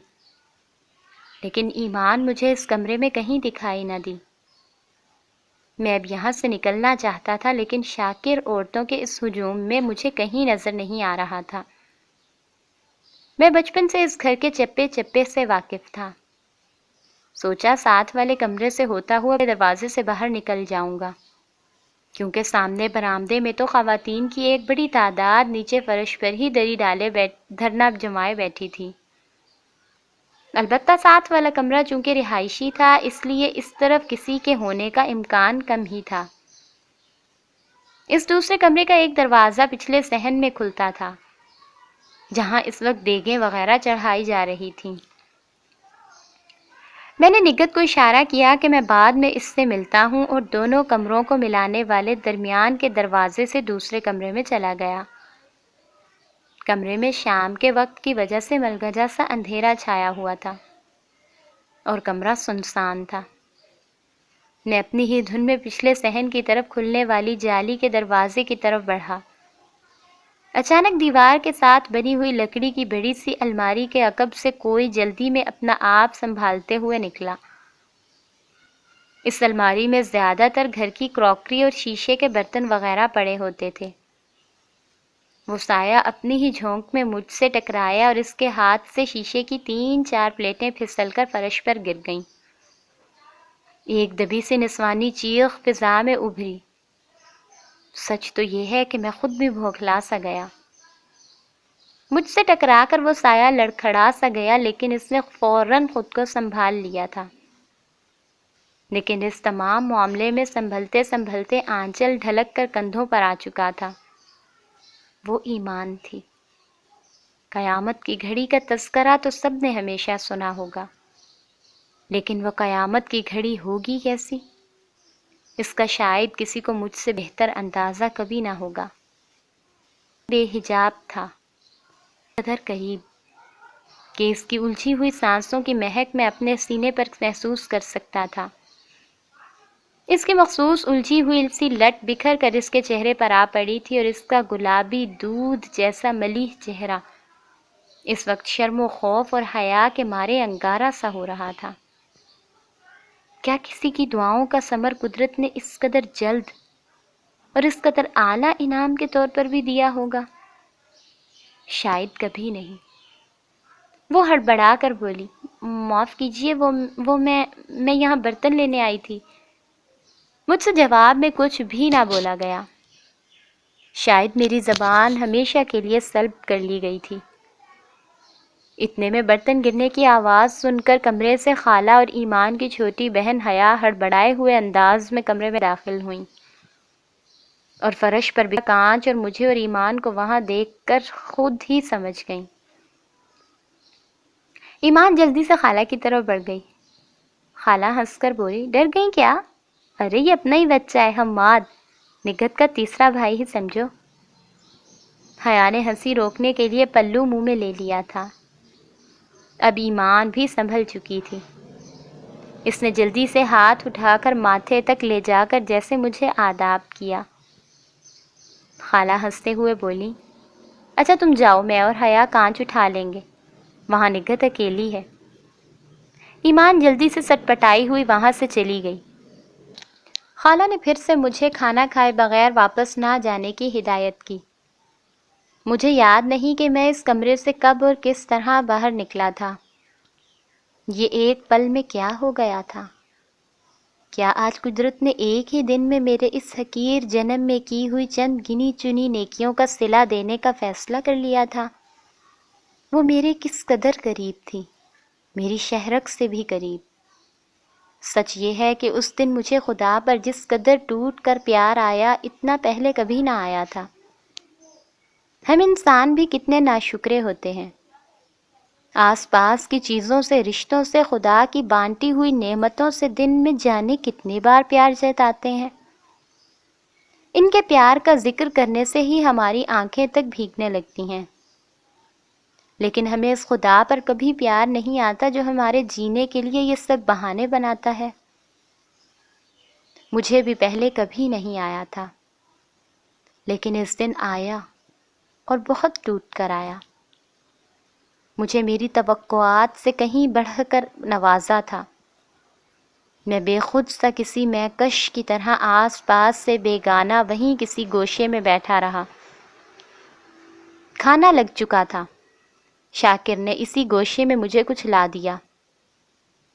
لیکن ایمان مجھے اس کمرے میں کہیں دکھائی نہ دی۔ میں اب یہاں سے نکلنا چاہتا تھا، لیکن شاکر عورتوں کے اس ہجوم میں مجھے کہیں نظر نہیں آ رہا تھا۔ میں بچپن سے اس گھر کے چپے چپے سے واقف تھا۔ سوچا ساتھ والے کمرے سے ہوتا ہوا دروازے سے باہر نکل جاؤں گا، کیونکہ سامنے برآمدے میں تو خواتین کی ایک بڑی تعداد نیچے فرش پر ہی دری ڈالے دھرنا جمائے بیٹھی تھی۔ البتہ ساتھ والا کمرہ چونکہ رہائشی تھا، اس لیے اس طرف کسی کے ہونے کا امکان کم ہی تھا۔ اس دوسرے کمرے کا ایک دروازہ پچھلے صحن میں کھلتا تھا، جہاں اس وقت دیگیں وغیرہ چڑھائی جا رہی تھیں۔ میں نے نگہت کو اشارہ کیا کہ میں بعد میں اس سے ملتا ہوں، اور دونوں کمروں کو ملانے والے درمیان کے دروازے سے دوسرے کمرے میں چلا گیا۔ کمرے میں شام کے وقت کی وجہ سے ملگجا سا اندھیرا چھایا ہوا تھا اور کمرہ سنسان تھا۔ میں اپنی ہی دھن میں پچھلے صحن کی طرف کھلنے والی جالی کے دروازے کی طرف بڑھا۔ اچانک دیوار کے ساتھ بنی ہوئی لکڑی کی بڑی سی الماری کے عقب سے کوئی جلدی میں اپنا آپ سنبھالتے ہوئے نکلا۔ اس الماری میں زیادہ تر گھر کی کراکری اور شیشے کے برتن وغیرہ پڑے ہوتے تھے۔ وہ سایہ اپنی ہی جھونک میں مجھ سے ٹکرایا اور اس کے ہاتھ سے شیشے کی 3-4 پلیٹیں پھسل کر فرش پر گر گئیں۔ ایک دبی سی نسوانی چیخ فضا میں ابھری۔ سچ تو یہ ہے کہ میں خود بھی بھوکھلا سا گیا۔ مجھ سے ٹکرا کر وہ سایہ لڑکھڑا سا گیا، لیکن اس نے فوراً خود کو سنبھال لیا تھا۔ لیکن اس تمام معاملے میں سنبھلتے سنبھلتے آنچل ڈھلک کر کندھوں پر آ چکا تھا۔ وہ ایمان تھی۔ قیامت کی گھڑی کا تذکرہ تو سب نے ہمیشہ سنا ہوگا، لیکن وہ قیامت کی گھڑی ہوگی کیسی، اس کا شاید کسی کو مجھ سے بہتر اندازہ کبھی نہ ہوگا۔ بے حجاب تھا، قدر قریب کہ اس کی الجھی ہوئی سانسوں کی مہک میں اپنے سینے پر محسوس کر سکتا تھا۔ اس کی مخصوص الجھی ہوئی سی لٹ بکھر کر اس کے چہرے پر آ پڑی تھی، اور اس کا گلابی دودھ جیسا ملیح چہرہ اس وقت شرم و خوف اور حیا کے مارے انگارہ سا ہو رہا تھا۔ کیا کسی کی دعاؤں کا ثمر قدرت نے اس قدر جلد اور اس قدر اعلیٰ انعام کے طور پر بھی دیا ہوگا؟ شاید کبھی نہیں۔ وہ ہڑبڑا کر بولی، معاف کیجیے، وہ میں یہاں برتن لینے آئی تھی۔ مجھ سے جواب میں کچھ بھی نہ بولا گیا۔ شاید میری زبان ہمیشہ کے لیے سلب کر لی گئی تھی۔ اتنے میں برتن گرنے کی آواز سن کر کمرے سے خالہ اور ایمان کی چھوٹی بہن حیا ہڑبڑائے ہوئے انداز میں کمرے میں داخل ہوئیں، اور فرش پر بکھرا کانچ اور مجھے اور ایمان کو وہاں دیکھ کر خود ہی سمجھ گئیں۔ ایمان جلدی سے خالہ کی طرف بڑھ گئی۔ خالہ ہنس کر بولی، ڈر گئیں کیا؟ ارے یہ اپنا ہی بچہ ہے، حماد، نگہت کا تیسرا بھائی ہی سمجھو۔ حیا نے ہنسی روکنے کے لیے پلو منہ میں لے لیا تھا۔ اب ایمان بھی سنبھل چکی تھی۔ اس نے جلدی سے ہاتھ اٹھا کر ماتھے تک لے جا کر جیسے مجھے آداب کیا۔ خالہ ہنستے ہوئے بولی، اچھا تم جاؤ، میں اور حیا کانچ اٹھا لیں گے، وہاں نگہت اکیلی ہے۔ ایمان جلدی سے سٹ پٹائی ہوئی وہاں سے چلی گئی۔ خالہ نے پھر سے مجھے کھانا کھائے بغیر واپس نہ جانے کی ہدایت کی۔ مجھے یاد نہیں کہ میں اس کمرے سے کب اور کس طرح باہر نکلا تھا۔ یہ ایک پل میں کیا ہو گیا تھا؟ کیا آج قدرت نے ایک ہی دن میں میرے اس حقیر جنم میں کی ہوئی چند گنی چنی نیکیوں کا صلہ دینے کا فیصلہ کر لیا تھا؟ وہ میرے کس قدر قریب تھی، میری شہرک سے بھی قریب۔ سچ یہ ہے کہ اس دن مجھے خدا پر جس قدر ٹوٹ کر پیار آیا، اتنا پہلے کبھی نہ آیا تھا۔ ہم انسان بھی کتنے ناشکرے ہوتے ہیں۔ آس پاس کی چیزوں سے، رشتوں سے، خدا کی بانٹی ہوئی نعمتوں سے دن میں جانے کتنی بار پیار جتاتے ہیں۔ ان کے پیار کا ذکر کرنے سے ہی ہماری آنکھیں تک بھیگنے لگتی ہیں۔ لیکن ہمیں اس خدا پر کبھی پیار نہیں آتا جو ہمارے جینے کے لیے یہ سب بہانے بناتا ہے۔ مجھے بھی پہلے کبھی نہیں آیا تھا، لیکن اس دن آیا، اور بہت ٹوٹ کر آیا۔ مجھے میری توقعات سے کہیں بڑھ کر نوازا تھا۔ میں بے خود سا کسی مہکش کی طرح آس پاس سے بیگانہ وہیں کسی گوشے میں بیٹھا رہا۔ کھانا لگ چکا تھا۔ شاکر نے اسی گوشے میں مجھے کچھ لا دیا۔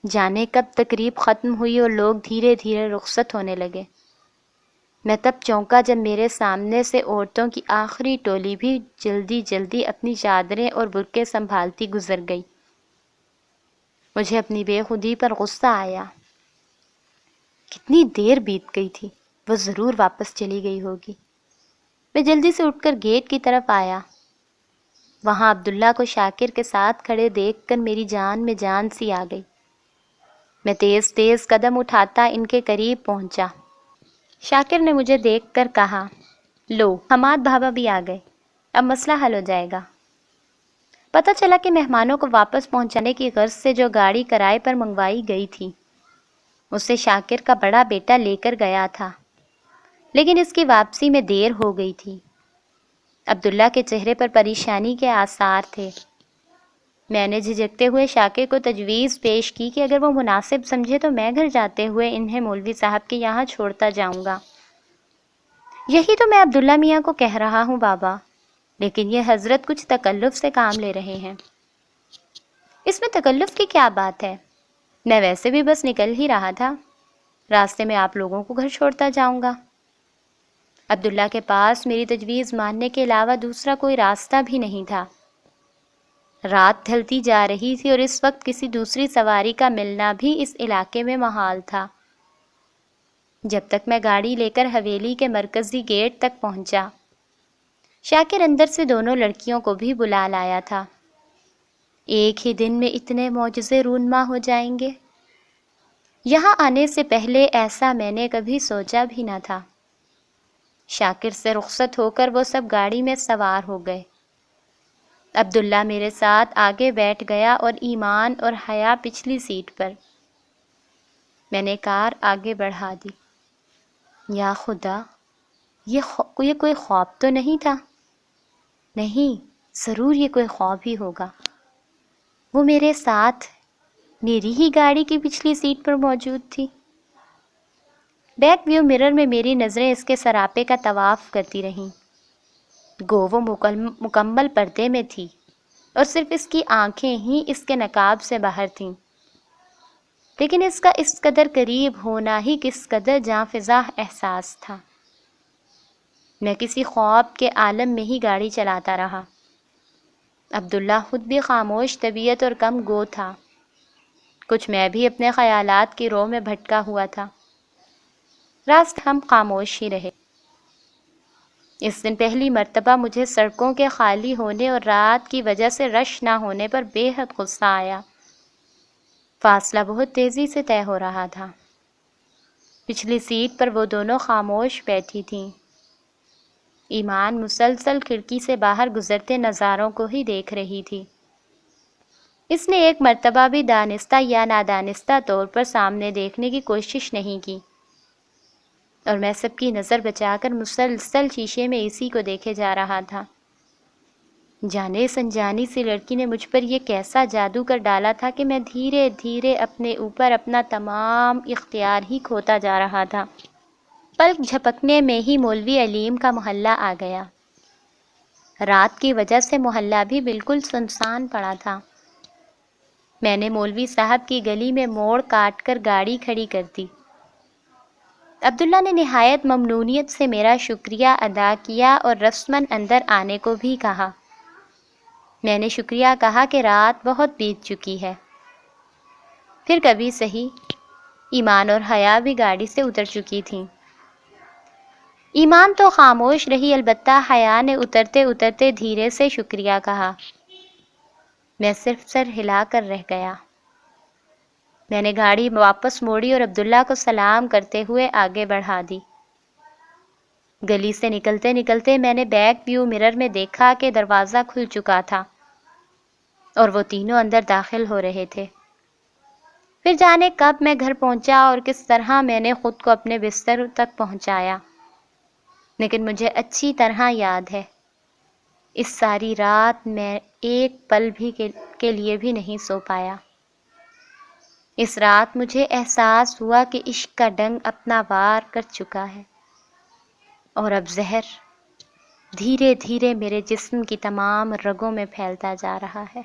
جانے کب تقریب ختم ہوئی اور لوگ دھیرے دھیرے رخصت ہونے لگے۔ میں تب چونکا جب میرے سامنے سے عورتوں کی آخری ٹولی بھی جلدی جلدی اپنی چادریں اور برقعے سنبھالتی گزر گئی۔ مجھے اپنی بے خودی پر غصہ آیا۔ کتنی دیر بیت گئی تھی، وہ ضرور واپس چلی گئی ہوگی۔ میں جلدی سے اٹھ کر گیٹ کی طرف آیا۔ وہاں عبداللہ کو شاکر کے ساتھ کھڑے دیکھ کر میری جان میں جان سی آ گئی۔ میں تیز تیز قدم اٹھاتا ان کے قریب پہنچا۔ شاکر نے مجھے دیکھ کر کہا، لو، حماد بابا بھی آ گئے، اب مسئلہ حل ہو جائے گا۔ پتہ چلا کہ مہمانوں کو واپس پہنچانے کی غرض سے جو گاڑی کرائے پر منگوائی گئی تھی اسے شاکر کا بڑا بیٹا لے کر گیا تھا، لیکن اس کی واپسی میں دیر ہو گئی تھی۔ عبداللہ کے چہرے پر پریشانی کے آثار تھے۔ میں نے جھجکتے ہوئے شاکر کو تجویز پیش کی کہ اگر وہ مناسب سمجھے تو میں گھر جاتے ہوئے انہیں مولوی صاحب کے یہاں چھوڑتا جاؤں گا۔ یہی تو میں عبداللہ میاں کو کہہ رہا ہوں بابا، لیکن یہ حضرت کچھ تکلف سے کام لے رہے ہیں۔ اس میں تکلف کی کیا بات ہے؟ میں ویسے بھی بس نکل ہی رہا تھا، راستے میں آپ لوگوں کو گھر چھوڑتا جاؤں گا۔ عبداللہ کے پاس میری تجویز ماننے کے علاوہ دوسرا کوئی راستہ بھی نہیں تھا۔ رات ڈھلتی جا رہی تھی اور اس وقت کسی دوسری سواری کا ملنا بھی اس علاقے میں محال تھا۔ جب تک میں گاڑی لے کر حویلی کے مرکزی گیٹ تک پہنچا، شاکر اندر سے دونوں لڑکیوں کو بھی بلا لایا تھا۔ ایک ہی دن میں اتنے معجزے رونما ہو جائیں گے، یہاں آنے سے پہلے ایسا میں نے کبھی سوچا بھی نہ تھا۔ شاکر سے رخصت ہو کر وہ سب گاڑی میں سوار ہو گئے۔ عبداللہ میرے ساتھ آگے بیٹھ گیا اور ایمان اور حیا پچھلی سیٹ پر۔ میں نے کار آگے بڑھا دی۔ یا خدا، یہ کوئی خواب تو نہیں تھا؟ نہیں، ضرور یہ کوئی خواب ہی ہوگا۔ وہ میرے ساتھ میری ہی گاڑی کی پچھلی سیٹ پر موجود تھی۔ بیک ویو مرر میں میری نظریں اس کے سراپے کا طواف کرتی رہیں۔ گو وہ مکمل پردے میں تھی اور صرف اس کی آنکھیں ہی اس کے نقاب سے باہر تھیں، لیکن اس کا اس قدر قریب ہونا ہی کس قدر جاں فضا احساس تھا۔ میں کسی خواب کے عالم میں ہی گاڑی چلاتا رہا۔ عبداللہ خود بھی خاموش طبیعت اور کم گو تھا، کچھ میں بھی اپنے خیالات کی رو میں بھٹکا ہوا تھا۔ راست ہم خاموش ہی رہے۔ اس دن پہلی مرتبہ مجھے سڑکوں کے خالی ہونے اور رات کی وجہ سے رش نہ ہونے پر بے حد غصہ آیا۔ فاصلہ بہت تیزی سے طے ہو رہا تھا۔ پچھلی سیٹ پر وہ دونوں خاموش بیٹھی تھیں۔ ایمان مسلسل کھڑکی سے باہر گزرتے نظاروں کو ہی دیکھ رہی تھی۔ اس نے ایک مرتبہ بھی دانستہ یا نادانستہ طور پر سامنے دیکھنے کی کوشش نہیں کی، اور میں سب کی نظر بچا کر مسلسل شیشے میں اسی کو دیکھے جا رہا تھا۔ جانے سنجانی سی لڑکی نے مجھ پر یہ کیسا جادو کر ڈالا تھا کہ میں دھیرے دھیرے اپنے اوپر اپنا تمام اختیار ہی کھوتا جا رہا تھا۔ پلک جھپکنے میں ہی مولوی علیم کا محلہ آ گیا۔ رات کی وجہ سے محلہ بھی بالکل سنسان پڑا تھا۔ میں نے مولوی صاحب کی گلی میں موڑ کاٹ کر گاڑی کھڑی کر دی۔ عبداللہ نے نہایت ممنونیت سے میرا شکریہ ادا کیا اور رسماً اندر آنے کو بھی کہا۔ میں نے شکریہ کہا کہ رات بہت بیت چکی ہے۔ پھر کبھی سہی، ایمان اور حیا بھی گاڑی سے اتر چکی تھیں۔ ایمان تو خاموش رہی، البتہ حیا نے اترتے اترتے دھیرے سے شکریہ کہا۔ میں صرف سر ہلا کر رہ گیا۔ میں نے گاڑی واپس موڑی اور عبداللہ کو سلام کرتے ہوئے آگے بڑھا دی۔ گلی سے نکلتے نکلتے میں نے بیک ویو مرر میں دیکھا کہ دروازہ کھل چکا تھا اور وہ تینوں اندر داخل ہو رہے تھے۔ پھر جانے کب میں گھر پہنچا اور کس طرح میں نے خود کو اپنے بستر تک پہنچایا، لیکن مجھے اچھی طرح یاد ہے، اس ساری رات میں ایک پل بھی کے لیے بھی نہیں سو پایا۔ اس رات مجھے احساس ہوا کہ عشق کا ڈنگ اپنا وار کر چکا ہے، اور اب زہر دھیرے دھیرے میرے جسم کی تمام رگوں میں پھیلتا جا رہا ہے۔